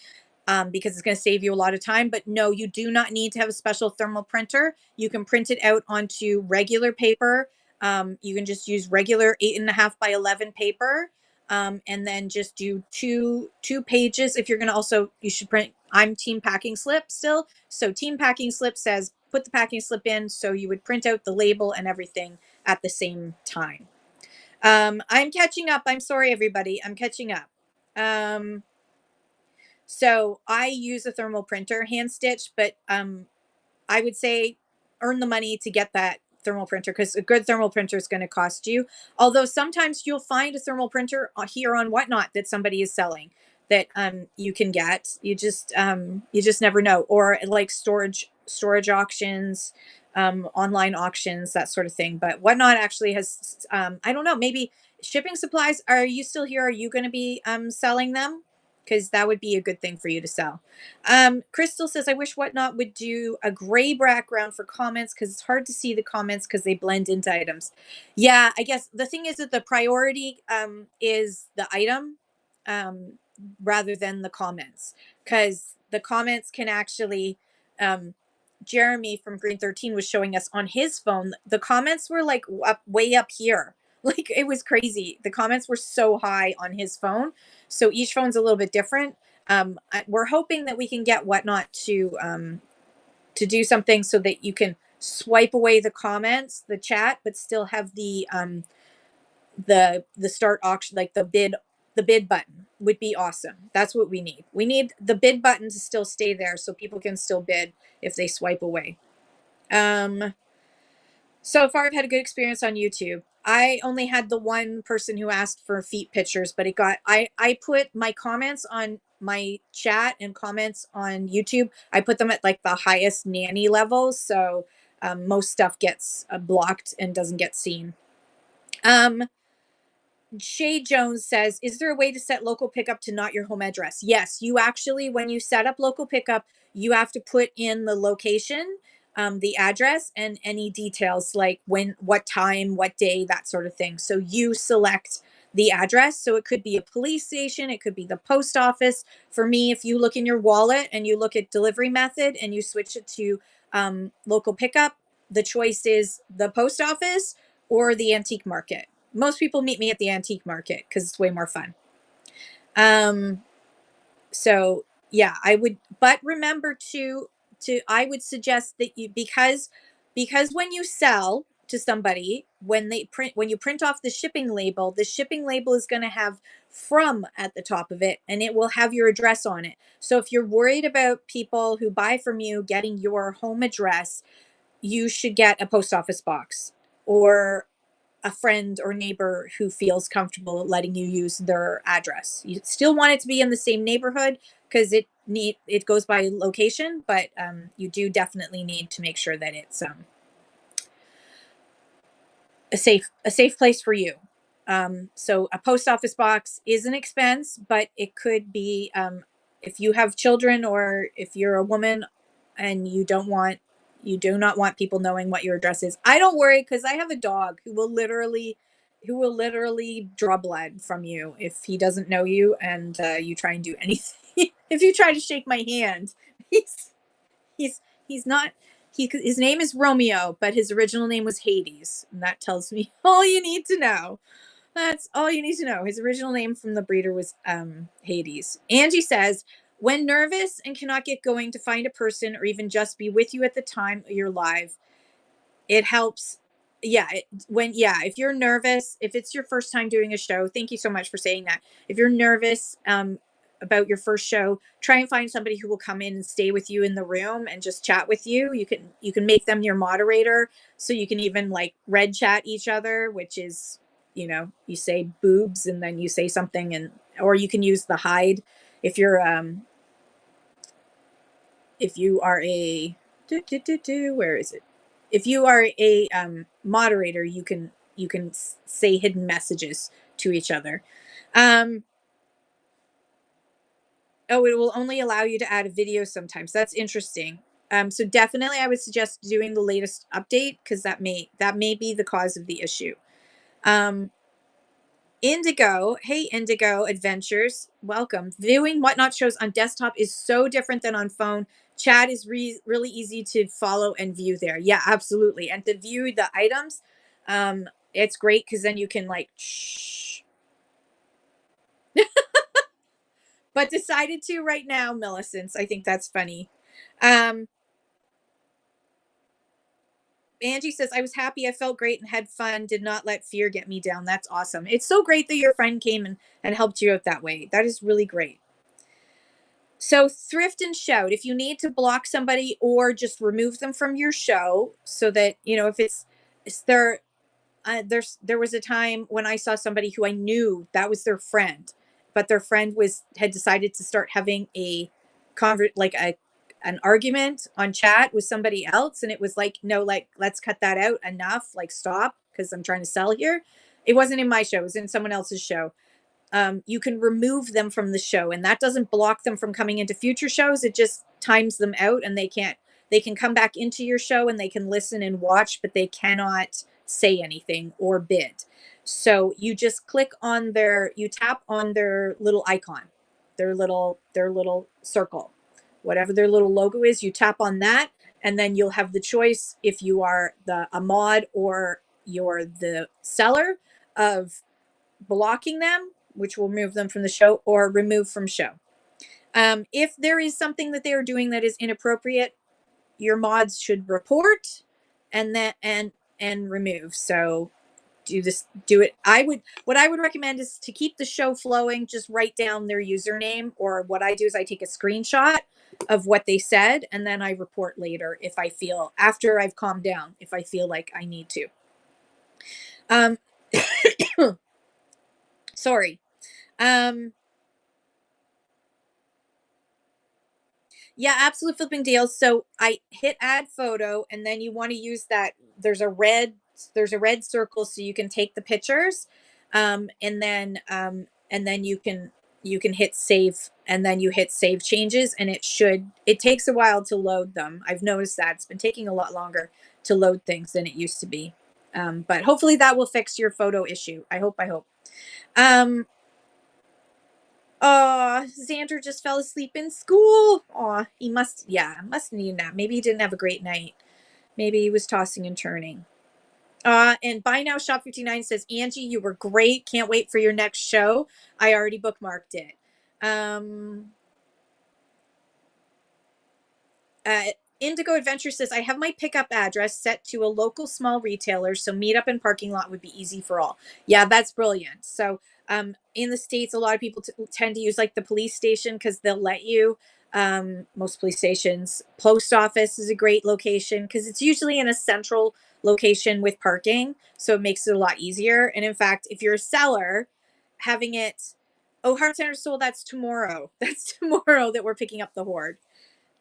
Speaker 1: because it's going to save you a lot of time. But no, you do not need to have a special thermal printer. You can print it out onto regular paper. You can just use regular 8.5 by 11 paper, and then just do two pages. If you're going to also, you should print. I'm team packing slip still, so team packing slip says put the packing slip in. So you would print out the label and everything at the same time. I'm catching up. I'm sorry, everybody. I'm catching up. So I use a thermal printer, hand stitch, but I would say earn the money to get that thermal printer, because a good thermal printer is going to cost you. Although sometimes you'll find a thermal printer here on Whatnot that somebody is selling that you can get. You just never know. Or like storage auctions, online auctions, that sort of thing. But Whatnot actually has, I don't know, maybe shipping supplies. Are you still here? Are you going to be selling them? Because that would be a good thing for you to sell. Crystal says, I wish Whatnot would do a gray background for comments, because it's hard to see the comments because they blend into items. Yeah, I guess the thing is that the priority is the item, um, rather than the comments, because the comments can actually. Jeremy from Green 13 was showing us on his phone. The comments were like way up here. Like it was crazy. The comments were so high on his phone. So each phone's a little bit different. We're hoping that we can get Whatnot to do something so that you can swipe away the comments, the chat, but still have the start auction, like the bid button would be awesome. That's what we need. We need the bid button to still stay there so people can still bid if they swipe away. So far I've had a good experience on YouTube. I only had the one person who asked for feet pictures, but I put my comments on my chat and comments on YouTube. I put them at like the highest nanny levels. So most stuff gets blocked and doesn't get seen. Shay Jones says, is there a way to set local pickup to not your home address? Yes, you actually, when you set up local pickup, you have to put in the location, the address, and any details like when, what time, what day, that sort of thing. So you select the address. So it could be a police station, it could be the post office. For me, if you look in your wallet and you look at delivery method and you switch it to local pickup, the choice is the post office or the antique market. Most people meet me at the antique market because it's way more fun. So yeah, I would, but remember to I would suggest that you, because when you sell, to somebody, when you print off the shipping label is going to have from at the top of it, and it will have your address on it. So if you're worried about people who buy from you getting your home address, you should get a post office box, or a friend or neighbor who feels comfortable letting you use their address. You still want it to be in the same neighborhood, because it goes by location, but you do definitely need to make sure that it's a safe place for you. So a post office box is an expense, but it could be, if you have children, or if you're a woman and you do not want people knowing what your address is. I don't worry, because I have a dog who will literally draw blood from you if he doesn't know you, and you try and do anything. If you try to shake my hand, he's he's not his name is Romeo, but his original name was Hades, and that tells me all you need to know. That's all you need to know. His original name from the breeder was Hades. Angie says, when nervous and cannot get going to find a person, or even just be with you at the time you're live, it helps. Yeah, if you're nervous, if it's your first time doing a show, thank you so much for saying that. If you're nervous about your first show, try and find somebody who will come in and stay with you in the room and just chat with you. You can make them your moderator, so you can even like red chat each other, which is, you say boobs and then you say something, or you can use the hide if you're if you are a where is it? If you are a moderator, you can say hidden messages to each other. Oh, it will only allow you to add a video sometimes. That's interesting. So definitely, I would suggest doing the latest update, because that may be the cause of the issue. Indigo, hey Indigo Adventures, welcome. Viewing Whatnot shows on desktop is so different than on phone. Chat is really easy to follow and view there. Yeah, absolutely. And to view the items, it's great, because then you can like shh. But decided to right now, Millicent. I think that's funny. Um, Angie says, I was happy. I felt great and had fun. Did not let fear get me down. That's awesome. It's so great that your friend came and helped you out that way. That is really great. So thrift and shout. If you need to block somebody or just remove them from your show, so that, if it's there was a time when I saw somebody who I knew that was their friend, but their friend had decided to start having a an argument on chat with somebody else, and it was like, no, like, let's cut that out, enough, like, stop, because I'm trying to sell here. It wasn't in my show, it was in someone else's show. You can remove them from the show, and that doesn't block them from coming into future shows. It just times them out, and they can come back into your show and they can listen and watch, but they cannot say anything or bid. So you just you tap on their little icon, their little circle, whatever their little logo is, you tap on that, and then you'll have the choice, if you are a mod or you're the seller, of blocking them, which will remove them from the show, or remove from show. If there is something that they are doing that is inappropriate, your mods should report and remove. So do it. What I would recommend is to keep the show flowing. Just write down their username, or what I do is I take a screenshot of what they said, and then I report later, if I feel, after I've calmed down, if I feel like I need to. Sorry. Yeah, absolute flipping deals. So I hit add photo, and then you want to use that. There's a red circle, so you can take the pictures, and then you can hit save, and then you hit save changes, and it takes a while to load them. I've noticed that it's been taking a lot longer to load things than it used to be. But hopefully that will fix your photo issue. I hope. Um, Oh, Xander just fell asleep in school. Oh, he must need a nap. Maybe he didn't have a great night. Maybe he was tossing and turning. And Buy Now Shop 59 says, Angie, you were great. Can't wait for your next show. I already bookmarked it. Um, Indigo Adventure says, I have my pickup address set to a local small retailer, so meet up in parking lot would be easy for all. Yeah, that's brilliant. So in the States, a lot of people tend to use like the police station because they'll let you. Most police stations. Post office is a great location because it's usually in a central location with parking, so it makes it a lot easier. And in fact, if you're a seller, having it, oh, Heart Center Soul, that's tomorrow. That's tomorrow that we're picking up the Horde.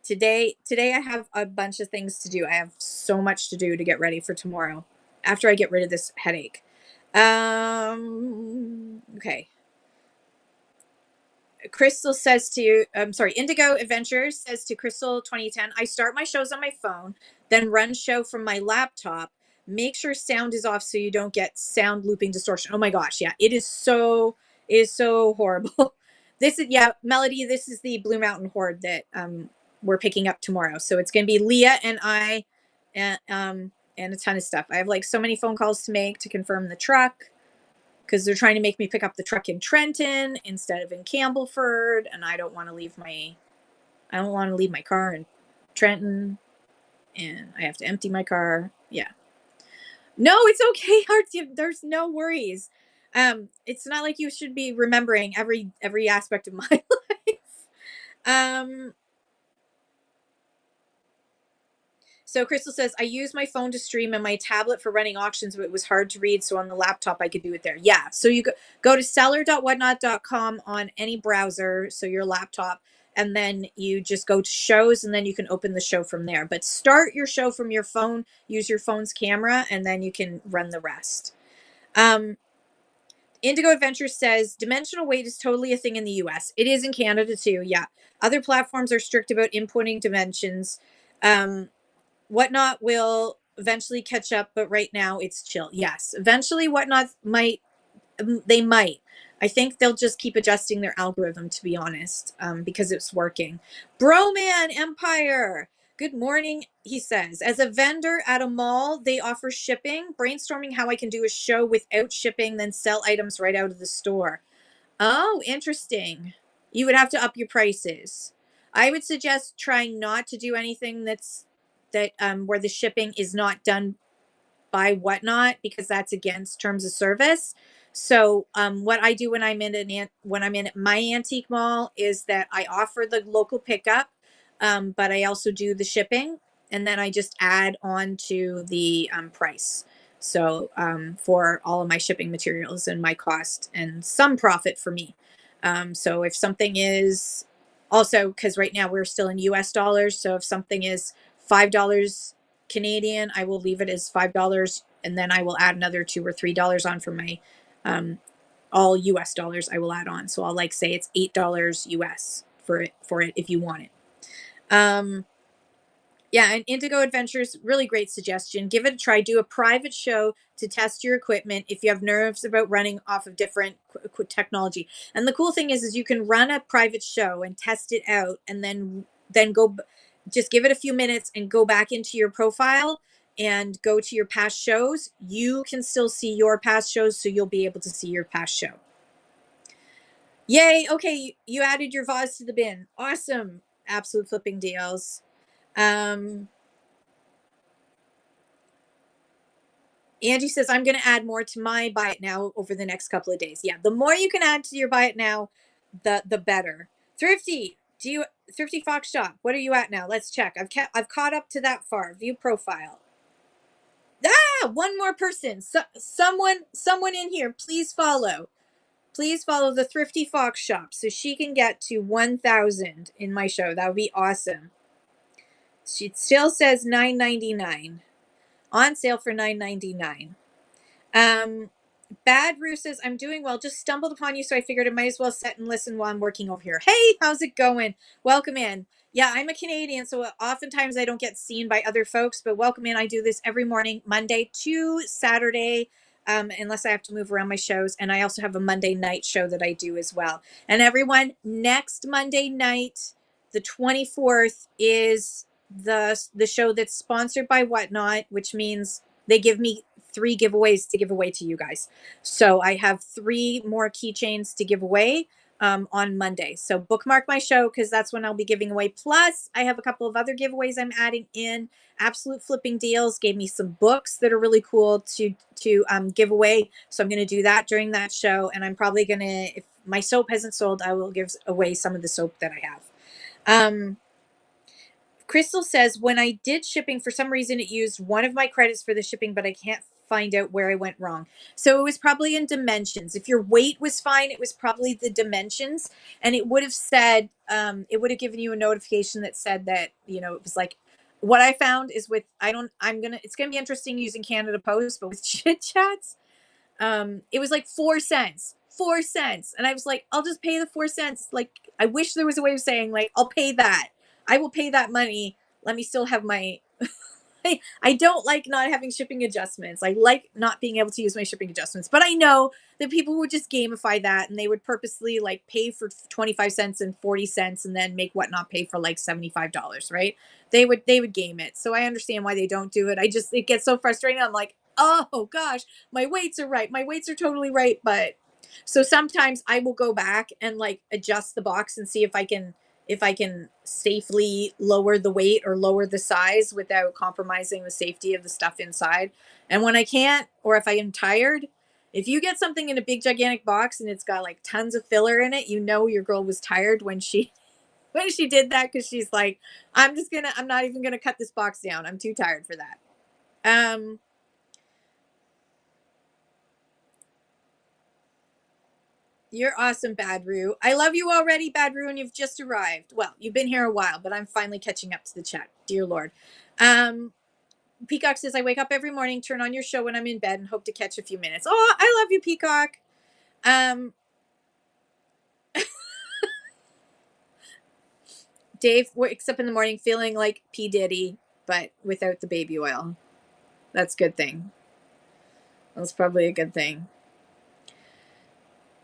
Speaker 1: Today I have a bunch of things to do. I have so much to do to get ready for tomorrow after I get rid of this headache. Okay. Crystal says to, I'm sorry, Indigo Adventures says to Crystal 2010, I start my shows on my phone, then run show from my laptop. Make sure sound is off so you don't get sound looping distortion. Oh my gosh, yeah, it is so horrible. This is, yeah, Melody, this is the Blue Mountain Horde that we're picking up tomorrow. So it's going to be Leah and I and a ton of stuff. I have like so many phone calls to make to confirm the truck, because they're trying to make me pick up the truck in Trenton instead of in Campbellford, and I don't want to leave my car in Trenton, and I have to empty my car. Yeah. No, it's okay, Hearts. There's no worries. It's not like you should be remembering every aspect of my life. So Crystal says, I use my phone to stream and my tablet for running auctions, but it was hard to read. So on the laptop, I could do it there. Yeah. So you go to seller.whatnot.com on any browser. So your laptop, and then you just go to shows, and then you can open the show from there. But start your show from your phone, use your phone's camera, and then you can run the rest. Indigo Adventure says dimensional weight is totally a thing in the US. It is in Canada too. Yeah. Other platforms are strict about inputting dimensions. Whatnot will eventually catch up, but right now it's chill. Yes, eventually Whatnot might, they might. I think they'll just keep adjusting their algorithm, to be honest, because it's working. Broman Empire. Good morning, he says. As a vendor at a mall, they offer shipping. Brainstorming how I can do a show without shipping, then sell items right out of the store. Oh, interesting. You would have to up your prices. I would suggest trying not to do anything where the shipping is not done by Whatnot, because that's against terms of service. So what I do when I'm in my antique mall is that I offer the local pickup, but I also do the shipping, and then I just add on to the price. So for all of my shipping materials and my cost and some profit for me. So if something is also, because right now we're still in US dollars, so if something is $5 Canadian, I will leave it as $5, and then I will add another $2 or $3 on for my all US dollars I will add on. So I'll like say it's $8 US for it if you want it. Yeah, and Indigo Adventures, really great suggestion. Give it a try. Do a private show to test your equipment if you have nerves about running off of different technology. And the cool thing is you can run a private show and test it out, and then go, just give it a few minutes and go back into your profile and go to your past shows. You can still see your past shows, so you'll be able to see your past show. Yay! Okay, you added your vase to the bin. Awesome! Absolute flipping deals. Angie says, I'm going to add more to my buy it now over the next couple of days. Yeah, the more you can add to your buy it now, the better. Thrifty Fox Shop, what are you at now? Let's check. I've caught up to that far. View profile. Ah, one more person. Someone in here, please follow. Please follow the Thrifty Fox Shop so she can get to 1,000 in my show. That would be awesome. She still says $9.99. On sale for $9.99. Bad Roo says, I'm doing well. Just stumbled upon you, so I figured I might as well sit and listen while I'm working over here. Hey, how's it going? Welcome in. Yeah, I'm a Canadian, so oftentimes I don't get seen by other folks, but welcome in. I do this every morning, Monday to Saturday, unless I have to move around my shows. And I also have a Monday night show that I do as well. And everyone, next Monday night, the 24th, is the show that's sponsored by Whatnot, which means they give me 3 giveaways to give away to you guys. So I have 3 more keychains to give away. on Monday. So bookmark my show because that's when I'll be giving away. Plus, I have a couple of other giveaways I'm adding in. Absolute Flipping Deals gave me some books that are really cool to give away. So I'm going to do that during that show. And I'm probably going to, if my soap hasn't sold, I will give away some of the soap that I have. Crystal says, when I did shipping, for some reason it used one of my credits for the shipping, but I can't find out where I went wrong. So it was probably in dimensions. If your weight was fine, it was probably the dimensions. And it would have said, it would have given you a notification that said that, you know, it was like, what I found is with, it's going to be interesting using Canada Post, but with Chit Chats, it was like 4 cents. 4 cents. And I was like, I'll just pay the 4 cents. Like, I wish there was a way of saying, like, I'll pay that. I will pay that money. Let me still have my I don't like not having shipping adjustments. I like not being able to use my shipping adjustments, but I know that people would just gamify that and they would purposely like pay for 25 cents and 40 cents and then make Whatnot pay for like $75, right? They would game it. So I understand why they don't do it. It gets so frustrating. I'm like, oh gosh, my weights are right. My weights are totally right. But so sometimes I will go back and like adjust the box and see if I can safely lower the weight or lower the size without compromising the safety of the stuff inside. And when I can't, or if I am tired, if you get something in a big gigantic box and it's got like tons of filler in it, you know your girl was tired when she when she did that, because she's like, I'm not even gonna cut this box down. I'm too tired for that. You're awesome, Bad Roo. I love you already, Bad Roo, and you've just arrived. Well, you've been here a while, but I'm finally catching up to the chat. Dear Lord. Peacock says, I wake up every morning, turn on your show when I'm in bed, and hope to catch a few minutes. Oh, I love you, Peacock. Dave wakes up in the morning feeling like P. Diddy, but without the baby oil. That's a good thing. That's probably a good thing.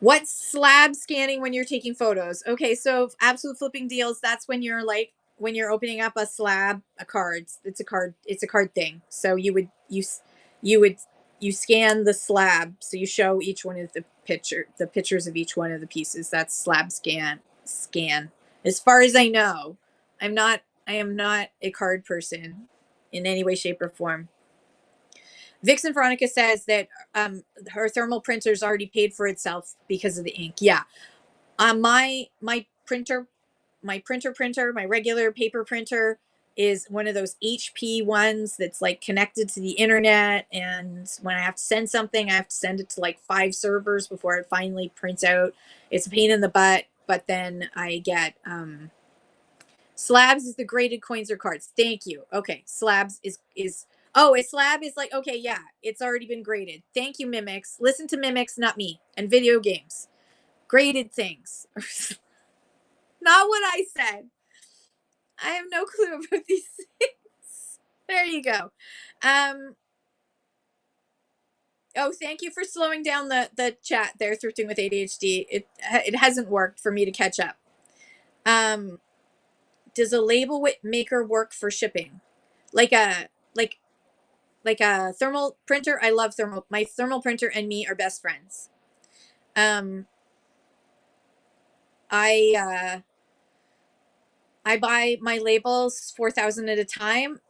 Speaker 1: What's slab scanning when you're taking photos? Okay, so Absolute Flipping Deals, that's when you're like, when you're opening up a slab, a card. It's a card thing. So you scan the slab. So you show each one of the pictures of each one of the pieces. That's slab scan. As far as I know, I am not a card person in any way, shape, or form. Vixen Veronica says that her thermal printer's already paid for itself because of the ink. Yeah. My printer, my regular paper printer is one of those HP ones that's like connected to the internet. And when I have to send something, I have to send it to like 5 servers before it finally prints out. It's a pain in the butt, but then I get, slabs is the graded coins or cards. Thank you. Okay. Slabs is oh, a slab is like, okay, yeah, it's already been graded. Thank you, Mimics. Listen to Mimics, not me. And video games. Graded things. Not what I said. I have no clue about these things. There you go. Oh, thank you for slowing down the chat there, Thrifting with ADHD. It hasn't worked for me to catch up. Does a label maker work for shipping? Like a thermal printer. I love my thermal printer and me are best friends. I buy my labels 4,000 at a time,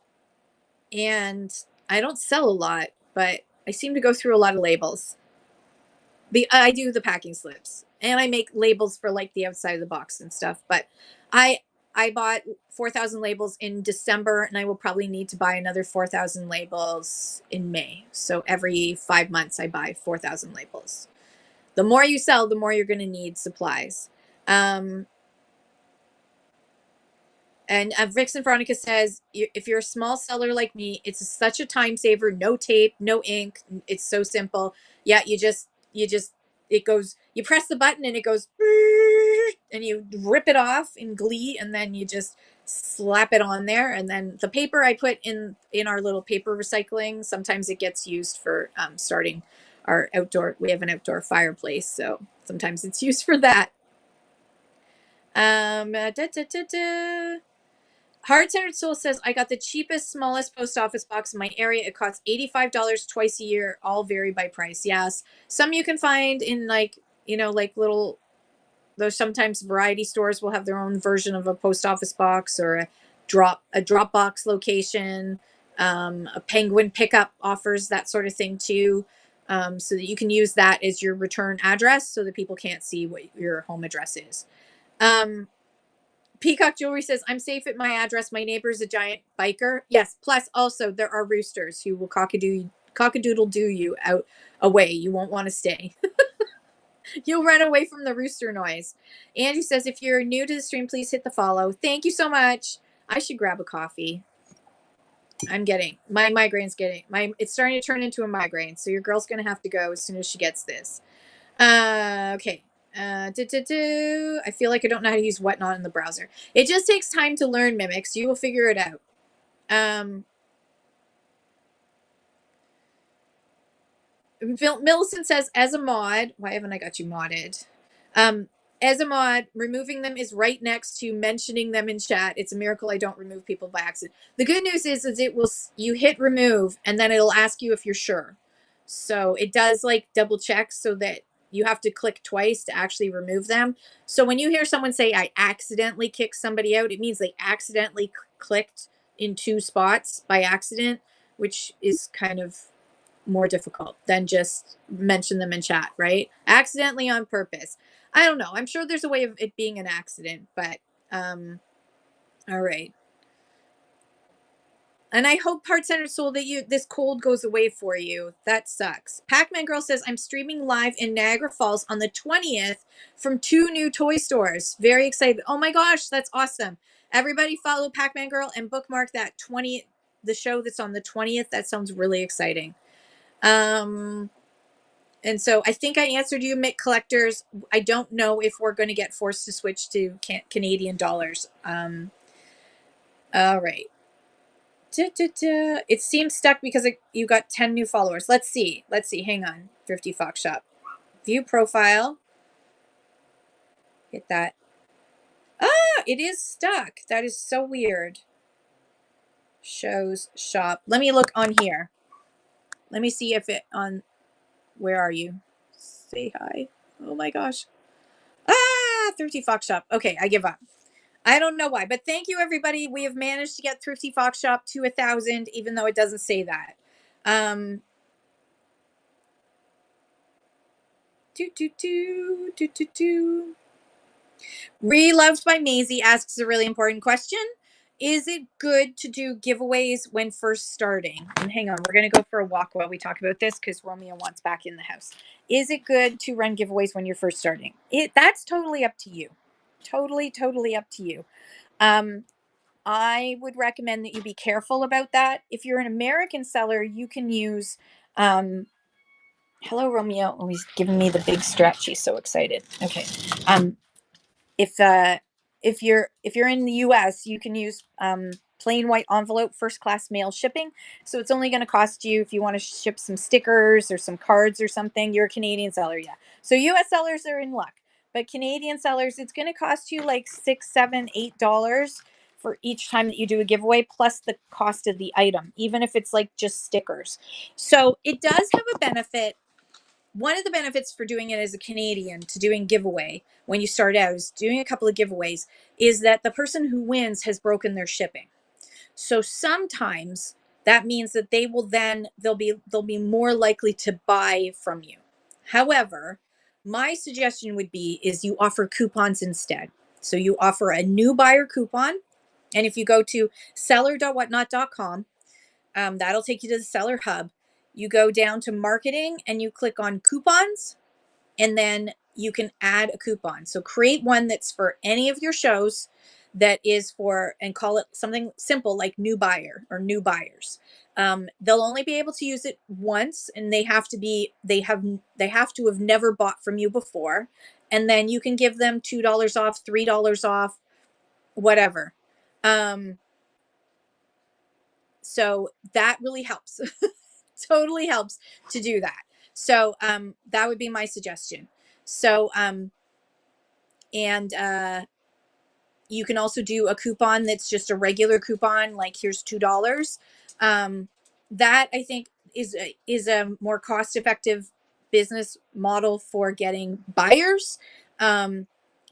Speaker 1: and I don't sell a lot, but I seem to go through a lot of labels. I do the packing slips, and I make labels for like the outside of the box and stuff. But I bought 4,000 labels in December, and I will probably need to buy another 4,000 labels in May. So every 5 months, I buy 4,000 labels. The more you sell, the more you're going to need supplies. And Vixen Veronica says, if you're a small seller like me, it's such a time saver. No tape, no ink. It's so simple. Yeah, it goes, you press the button and it goes, and you rip it off in Glee, and then you just slap it on there. And then the paper I put in our little paper recycling, sometimes it gets used for starting our outdoor, we have an outdoor fireplace. So sometimes it's used for that. Heart Centered Soul says, I got the cheapest, smallest post office box in my area. It costs $85 twice a year. All vary by price. Yes. Some you can find in like, like little Though sometimes variety stores will have their own version of a post office box or a drop box location. A Penguin pickup offers that sort of thing too, so that you can use that as your return address so that people can't see what your home address is. Peacock Jewelry says, I'm safe at my address. My neighbor's a giant biker. Yes. Plus, also, there are roosters who will cockadoodle do you out away. You won't want to stay. You'll run away from the rooster noise. Angie says, if you're new to the stream, please hit the follow. Thank you so much. I should grab a coffee. It's starting to turn into a migraine. So your girl's going to have to go as soon as she gets this. Okay. I feel like I don't know how to use whatnot in the browser. It just takes time to learn, Mimics. You will figure it out. Millicent says, as a mod, why haven't I got you modded? As a mod, removing them is right next to mentioning them in chat. It's a miracle I don't remove people by accident. The good news is you hit remove and then it'll ask you if you're sure. So it does like double check so that you have to click twice to actually remove them. So when you hear someone say, I accidentally kicked somebody out, it means they accidentally clicked in 2 spots by accident, which is kind of more difficult than just mention them in chat, right? Accidentally on purpose. I don't know. I'm sure there's a way of it being an accident, but all right. And I hope Heart Centered Soul that this cold goes away for you. That sucks. Pac-Man Girl says, I'm streaming live in Niagara Falls on the 20th from 2 new toy stores. Very excited. Oh my gosh, that's awesome. Everybody follow Pac-Man Girl and bookmark that the show that's on the 20th. That sounds really exciting. And so I think I answered you, Mick Collectors. I don't know if we're going to get forced to switch to Canadian dollars. All right. It seems stuck because you got 10 new followers. Let's see. Hang on. Thrifty Fox Shop. View profile. Hit that. Ah, it is stuck. That is so weird. Shows shop. Let me look on here. Let me see if it on. Where are you? Say hi. Oh my gosh. Ah, Thrifty Fox Shop. Okay, I give up. I don't know why, but thank you, everybody. We have managed to get Thrifty Fox Shop to 1,000, even though it doesn't say that. Reloved by Maisie asks a really important question. Is it good to do giveaways when first starting? And hang on, we're going to go for a walk while we talk about this because Romeo wants back in the house. Is it good to run giveaways when you're first starting? That's totally up to you. Totally up to you. I would recommend that you be careful about that. If you're an American seller, you can use, hello, Romeo. Oh, he's giving me the big stretch. He's so excited. Okay. If you're in the US, you can use plain white envelope first class mail shipping. So it's only going to cost you, if you want to ship some stickers or some cards or something, you're a Canadian seller, yeah. So US sellers are in luck, but Canadian sellers, it's going to cost you like $6, $7, $8 for each time that you do a giveaway, plus the cost of the item, even if it's like just stickers. So it does have a benefit. One of the benefits for doing it as a Canadian to doing giveaway when you start out is doing a couple of giveaways is that the person who wins has broken their shipping. So sometimes that means that they'll be more likely to buy from you. However, my suggestion would be is you offer coupons instead. So you offer a new buyer coupon, and if you go to seller.whatnot.com, that'll take you to the seller hub. You go down to marketing and you click on coupons, and then you can add a coupon. So create one that's for any of your shows that is for, and call it something simple like new buyer or new buyers. They'll only be able to use it once, and they have to have never bought from you before. And then you can give them $2 off, $3 off, whatever. So that really helps. Totally helps to do that. So that would be my suggestion. So you can also do a coupon that's just a regular coupon, like here's $2. That I think is a more cost effective business model for getting buyers.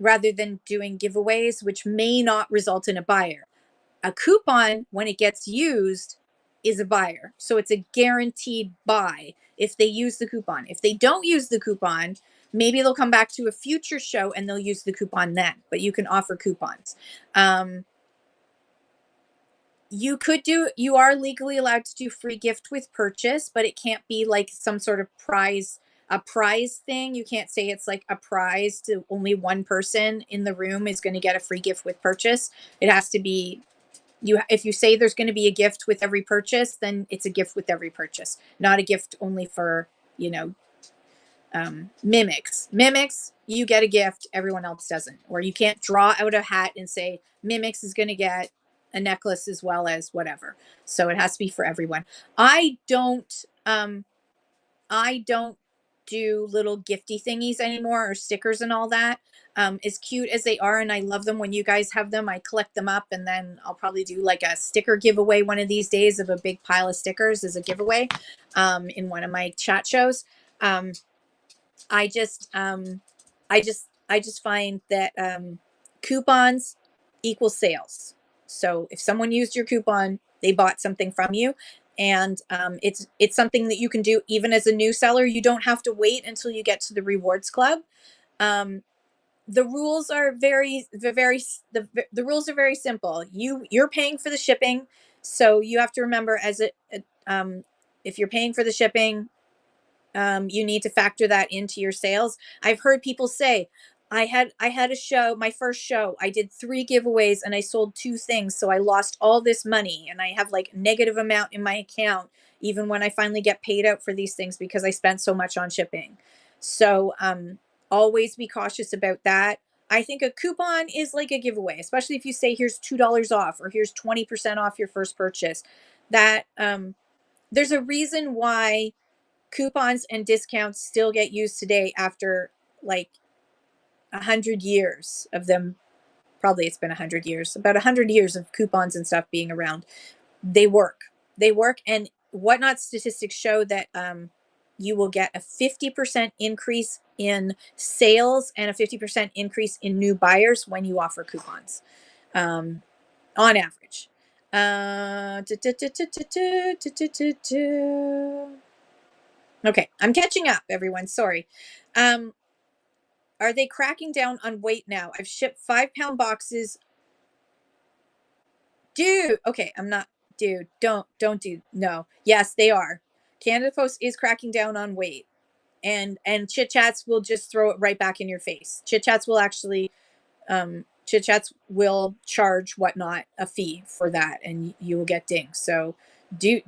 Speaker 1: rather than doing giveaways, which may not result in a buyer. A coupon, when it gets used, is a buyer. So it's a guaranteed buy if they use the coupon. If they don't use the coupon, maybe they'll come back to a future show and they'll use the coupon then, but you can offer coupons. You are legally allowed to do free gift with purchase, but it can't be like some sort of a prize thing. You can't say it's like a prize to only one person in the room is going to get a free gift with purchase. It has to be if you say there's going to be a gift with every purchase, then it's a gift with every purchase, not a gift only for, mimics. You get a gift, everyone else doesn't. Or you can't draw out a hat and say mimics is going to get a necklace as well as whatever. So it has to be for everyone. I don't do little gifty thingies anymore or stickers and all that. As cute as they are, and I love them when you guys have them, I collect them up, and then I'll probably do like a sticker giveaway one of these days of a big pile of stickers as a giveaway in one of my chat shows. I just find that coupons equal sales. So if someone used your coupon, they bought something from you, and it's something that you can do even as a new seller. You don't have to wait until you get to the rewards club. The rules are the rules are very simple. You're paying for the shipping, so you have to remember if you're paying for the shipping, you need to factor that into your sales. I've heard people say, I had a show, my first show, I did 3 giveaways and I sold 2 things, so I lost all this money and I have like negative amount in my account even when I finally get paid out for these things because I spent so much on shipping. So always be cautious about that. I think a coupon is like a giveaway, especially if you say here's $2 off or here's 20% off your first purchase. That there's a reason why coupons and discounts still get used today after like 100 years of them. Probably it's been 100 years, about 100 years of coupons and stuff being around. They work. And Whatnot statistics show that you will get a 50% increase in sales and a 50% increase in new buyers when you offer coupons, on average. Okay, I'm catching up, everyone. Sorry. Are they cracking down on weight now? I've shipped 5-pound boxes. Dude, okay, I'm not. Dude, don't do. No. Yes, they are. Canada Post is cracking down on weight, and Chit Chats will just throw it right back in your face. Chit Chats will actually, Chit Chats will charge Whatnot a fee for that, and you will get dinged. So, do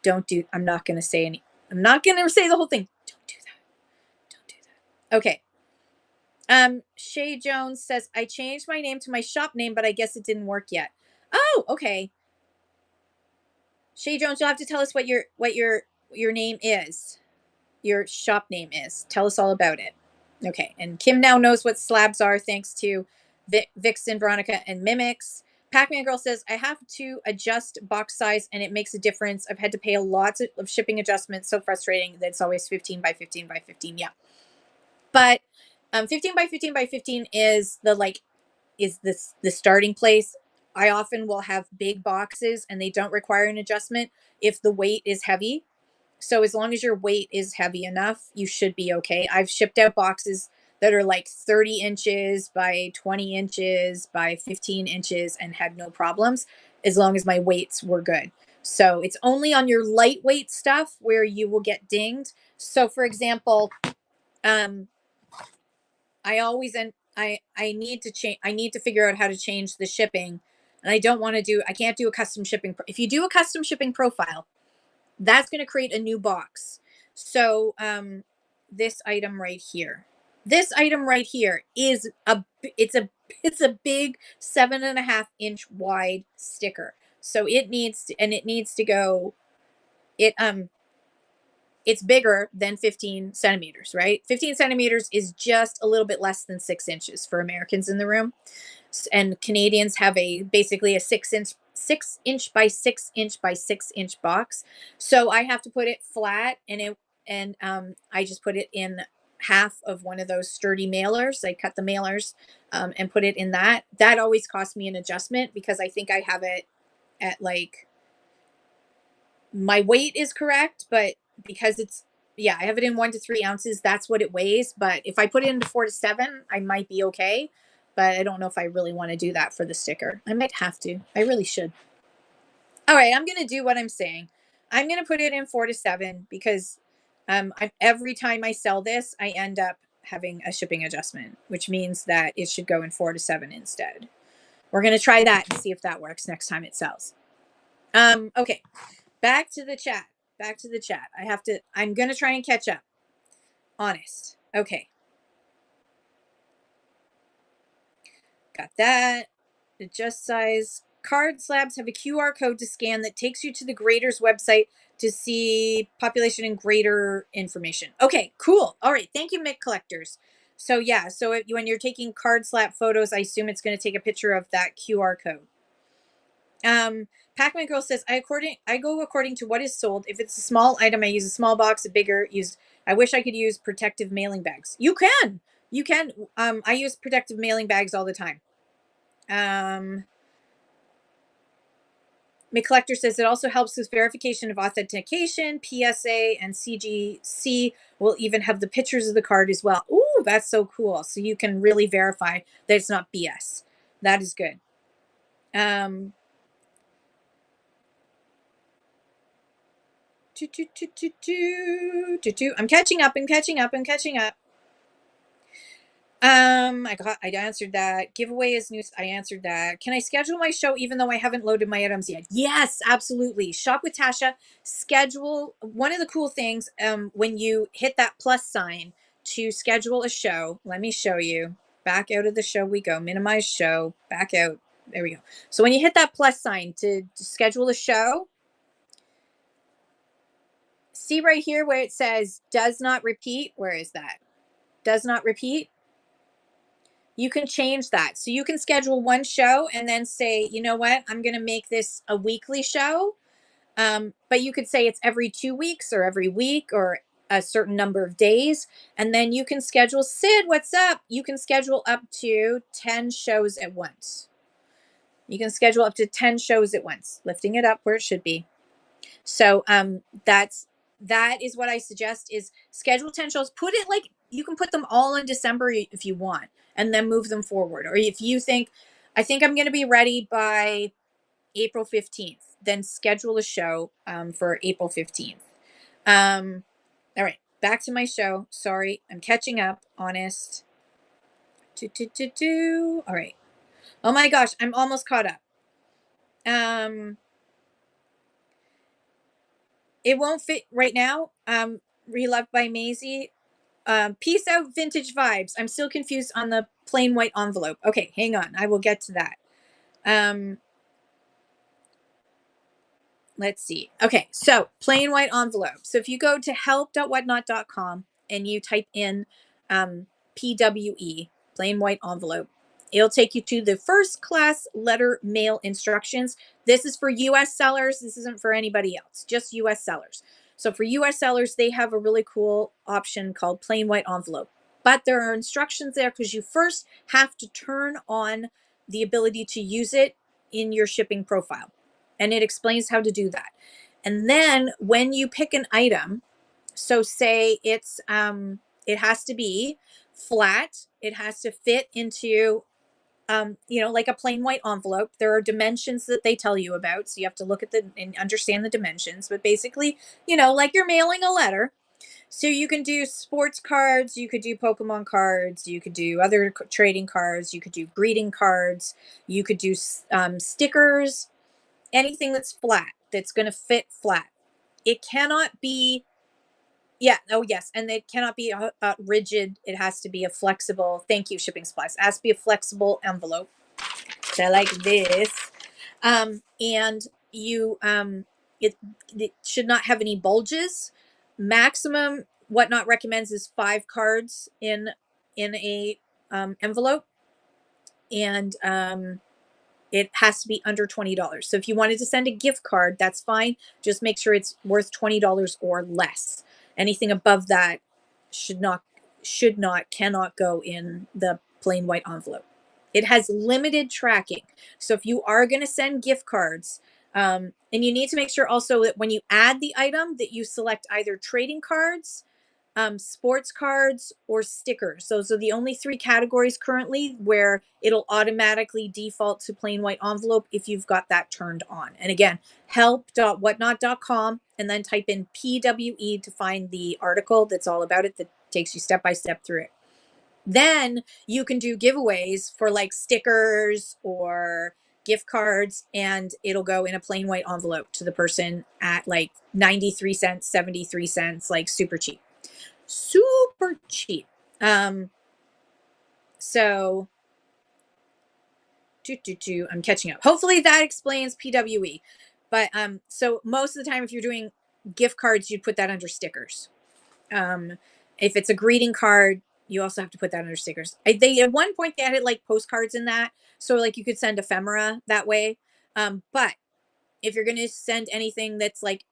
Speaker 1: don't do. I'm not gonna say any. I'm not gonna say the whole thing. Don't do that. Don't do that. Okay. Shay Jones says, I changed my name to my shop name, but I guess it didn't work yet. Oh, okay. Shay Jones, you'll have to tell us what your name is. Your shop name is. Tell us all about it. Okay. And Kim now knows what slabs are thanks to Vixen, Veronica, and Mimics. Pac-Man Girl says, I have to adjust box size and it makes a difference. I've had to pay a lot of shipping adjustments. So frustrating that it's always 15 by 15 by 15. Yeah. But 15 by 15 by 15 is the starting place. I often will have big boxes and they don't require an adjustment if the weight is heavy. So as long as your weight is heavy enough, you should be okay. I've shipped out boxes that are like 30 inches by 20 inches by 15 inches and had no problems as long as my weights were good. So it's only on your lightweight stuff where you will get dinged. So for example, I always I need to change. I need to figure out how to change the shipping, and I can't do a custom shipping. If you do a custom shipping profile, that's going to create a new box. So this item right here, is it's a big 7.5-inch wide sticker. So it needs to go. It's bigger than 15 centimeters, right? 15 centimeters is just a little bit less than 6 inches for Americans in the room. And Canadians have basically a 6-inch by 6-inch by 6-inch box. So I have to put it flat and I just put it in half of one of those sturdy mailers. I cut the mailers and put it in that. That always cost me an adjustment because I think I have it at like, my weight is correct, but because it's, yeah, I have it in 1 to 3 ounces. That's what it weighs. But if I put it into 4 to 7, I might be okay. But I don't know if I really want to do that for the sticker. I might have to. I really should. All right, I'm going to do what I'm saying. I'm going to put it in 4 to 7 because every time I sell this, I end up having a shipping adjustment, which means that it should go in 4 to 7 instead. We're going to try that and see if that works next time it sells. Okay, back to the chat. Back to the chat. I'm going to try and catch up. Honest. Okay. Got that. Adjust size. Card slabs have a QR code to scan that takes you to the grader's website to see population and grader information. Okay, cool. All right. Thank you, Mick Collectors. So yeah, so when you're taking card slab photos, I assume it's going to take a picture of that QR code. Pac-Man Girl says, I go according to what is sold. If it's a small item, I use a small box. A bigger, I wish I could use protective mailing bags. You can. I use protective mailing bags all the time. McCollector says it also helps with verification of authentication. PSA and CGC will even have the pictures of the card as well. Ooh, that's so cool. So you can really verify that it's not BS. That is good. I'm catching up. I answered that. Giveaway is news. I answered that. Can I schedule my show even though I haven't loaded my items yet? Yes, absolutely. Shop with Tasha. Schedule. One of the cool things, when you hit that plus sign to schedule a show, let me show you. Back out of the show we go. Minimize show. Back out. There we go. So when you hit that plus sign to schedule a show, see right here where it says does not repeat. Where is that? Does not repeat. You can change that. So you can schedule one show and then say, you know what, I'm going to make this a weekly show. But you could say it's every 2 weeks or every week or a certain number of days. And then you can schedule, Sid, what's up? You can schedule up to 10 shows at once. You can schedule up to 10 shows at once, lifting it up where it should be. So that is what I suggest is schedule 10 shows. Put it like, you can put them all in December if you want, and then move them forward. Or if you think, I think I'm going to be ready by April 15th, then schedule a show for April 15th. All right, back to my show. Sorry, I'm catching up, honest. All right. Oh my gosh, I'm almost caught up. It won't fit right now. Reloved by Maisie. Peace out, vintage vibes. I'm still confused on the plain white envelope. Okay, hang on. I will get to that. Let's see. Okay, so plain white envelope. So if you go to help.whatnot.com and you type in PWE, plain white envelope, it'll take you to the first class letter mail instructions. This is for US sellers. This isn't for anybody else, just US sellers. So for US sellers, they have a really cool option called plain white envelope. But there are instructions there because you first have to turn on the ability to use it in your shipping profile. And it explains how to do that. And then when you pick an item, so say it's it has to be flat, it has to fit into like a plain white envelope. There are dimensions that they tell you about, so you have to look at and understand the dimensions. But basically, like you're mailing a letter. So you can do sports cards, you could do Pokemon cards, you could do other trading cards, you could do greeting cards, you could do stickers, anything that's flat, that's going to fit flat. It cannot be, yeah, oh yes, and it cannot be rigid. It has to be a flexible, thank you, shipping supplies. It has to be a flexible envelope. So like this. And you, it should not have any bulges. Maximum Whatnot recommends is 5 cards in a envelope. And it has to be under $20. So if you wanted to send a gift card, that's fine. Just make sure it's worth $20 or less. Anything above that should not cannot go in the plain white envelope. It has limited tracking. So if you are going to send gift cards, and you need to make sure also that when you add the item that you select either trading cards, sports cards, or stickers. Those are the only three categories currently where it'll automatically default to plain white envelope if you've got that turned on. And again, help.whatnot.com, and then type in PWE to find the article that's all about it, that takes you step by step through it. Then you can do giveaways for like stickers or gift cards, and it'll go in a plain white envelope to the person at like 93 cents, 73 cents, like super cheap. Super cheap. So I'm catching up. Hopefully that explains PWE. But so most of the time if you're doing gift cards, you'd put that under stickers. If it's a greeting card, you also have to put that under stickers. They at one point they added like postcards in that, so like you could send ephemera that way. But if you're going to send anything that's like,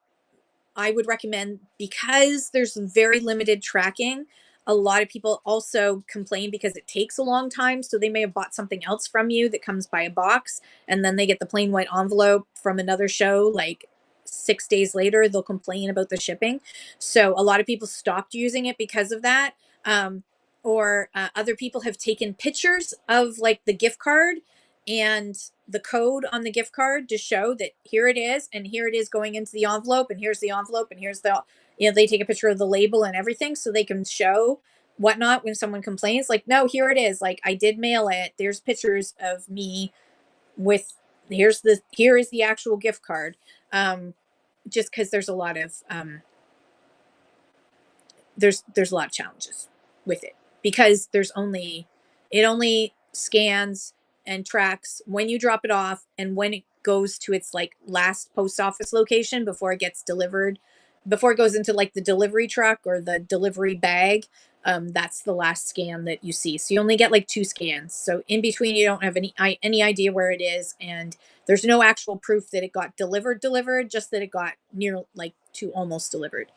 Speaker 1: I would recommend, because there's very limited tracking. A lot of people also complain because it takes a long time. So they may have bought something else from you that comes by a box, and then they get the plain white envelope from another show like 6 days later. They'll complain about the shipping. So a lot of people stopped using it because of that. Or other people have taken pictures of like the gift card and the code on the gift card to show that here it is, and here it is going into the envelope, and here's the envelope, and here's the, they take a picture of the label and everything so they can show Whatnot when someone complains, like, no, here it is, like I did mail it, there's pictures of me with, here is the actual gift card. Just because there's a lot of there's a lot of challenges with it, because it only scans and tracks when you drop it off and when it goes to its like last post office location before it gets delivered, before it goes into like the delivery truck or the delivery bag. That's the last scan that you see, so you only get like 2 scans, so in between you don't have any idea where it is, and there's no actual proof that it got delivered, just that it got near like to almost delivered.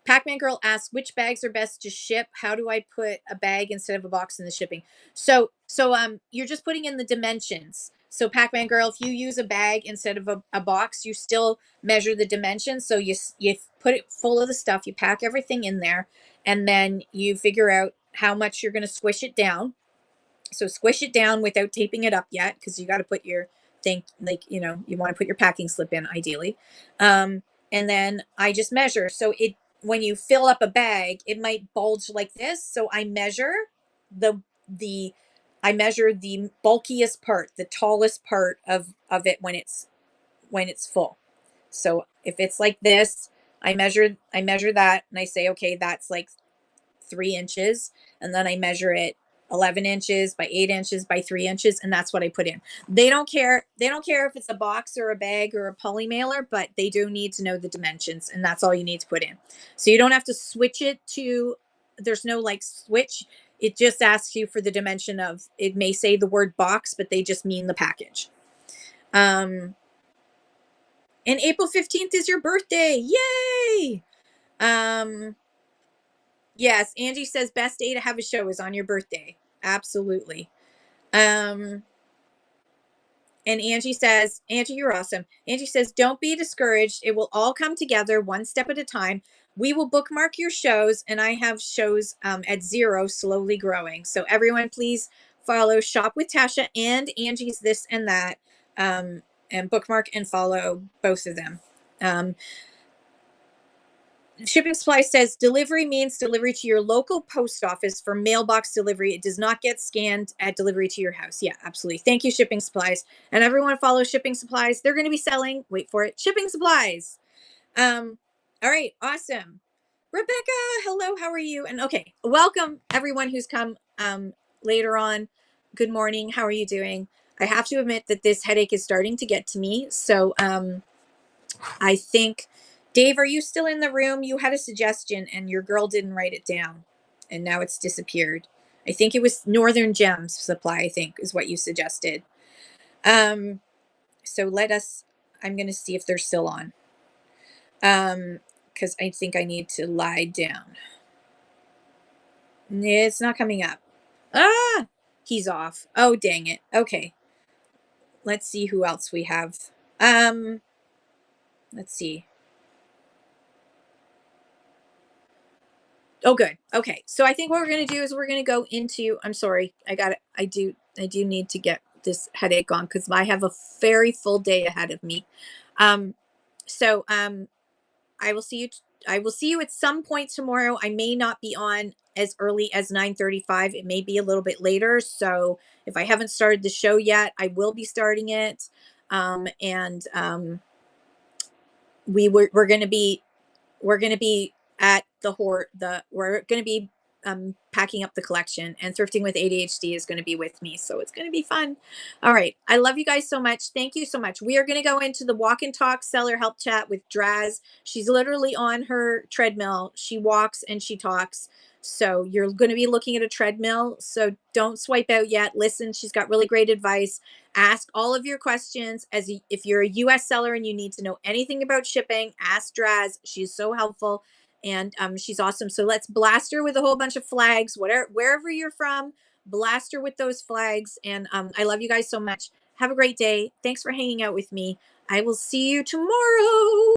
Speaker 1: Pac-Man Girl asks, which bags are best to ship? How do I put a bag instead of a box in the shipping? So you're just putting in the dimensions. So Pac-Man Girl, if you use a bag instead of a box, you still measure the dimensions. So you put it full of the stuff, you pack everything in there, and then you figure out how much you're going to squish it down. So squish it down without taping it up yet, because you got to put your thing, like, you want to put your packing slip in ideally. And then I just measure. So when you fill up a bag, it might bulge like this. So I measure the I measure the bulkiest part, the tallest part of it when it's full. So if it's like this, I measure that, and I say, okay, that's like 3 inches, and then I measure it 11 inches by 8 inches by 3 inches, and that's what I put in. They don't care if it's a box or a bag or a poly mailer, but they do need to know the dimensions, and that's all you need to put in. So you don't have to switch it to, there's no like switch. It just asks you for the dimension of, it may say the word box, but they just mean the package. And April 15th is your birthday. Yay! Yes, Angie says best day to have a show is on your birthday. Absolutely. And Angie says, Angie, you're awesome. Angie says, don't be discouraged. It will all come together one step at a time. We will bookmark your shows, and I have shows at 0, slowly growing. So everyone, please follow Shop with Tasha and Angie's This and That, and bookmark and follow both of them. Shipping Supply says delivery means delivery to your local post office for mailbox delivery. It does not get scanned at delivery to your house. Yeah, absolutely. Thank you, Shipping Supplies. And everyone follow Shipping Supplies. They're going to be selling, wait for it, shipping supplies. All right, awesome. Rebecca, hello, how are you? And okay, welcome everyone who's come later on. Good morning. How are you doing? I have to admit that this headache is starting to get to me. So I think, Dave, are you still in the room? You had a suggestion and your girl didn't write it down, and now it's disappeared. I think it was Northern Gems Supply, I think is what you suggested. So I'm going to see if they're still on. Because I think I need to lie down. It's not coming up. Ah, he's off. Oh, dang it. Okay. Let's see who else we have. Um, let's see. Oh, good. Okay. So I think what we're going to do is we're going to go into, I'm sorry. I do need to get this headache on because I have a very full day ahead of me. Um, so I will see you. I will see you at some point tomorrow. I may not be on as early as 9:35. It may be a little bit later. So if I haven't started the show yet, I will be starting it. And we're going to be at we're going to be packing up the collection, and thrifting with ADHD is going to be with me, so it's going to be fun. All right, I love you guys so much. Thank you so much. We are going to go into the walk and talk seller help chat with Draz. She's literally on her treadmill. She walks and she talks, so you're going to be looking at a treadmill, so don't swipe out yet. Listen, she's got really great advice. Ask all of your questions. If you're a US seller and you need to know anything about shipping, ask Draz. She's so helpful, and she's awesome. So let's blast her with a whole bunch of flags, wherever you're from. Blast her with those flags. And I love you guys so much. Have a great day. Thanks for hanging out with me. I will see you tomorrow.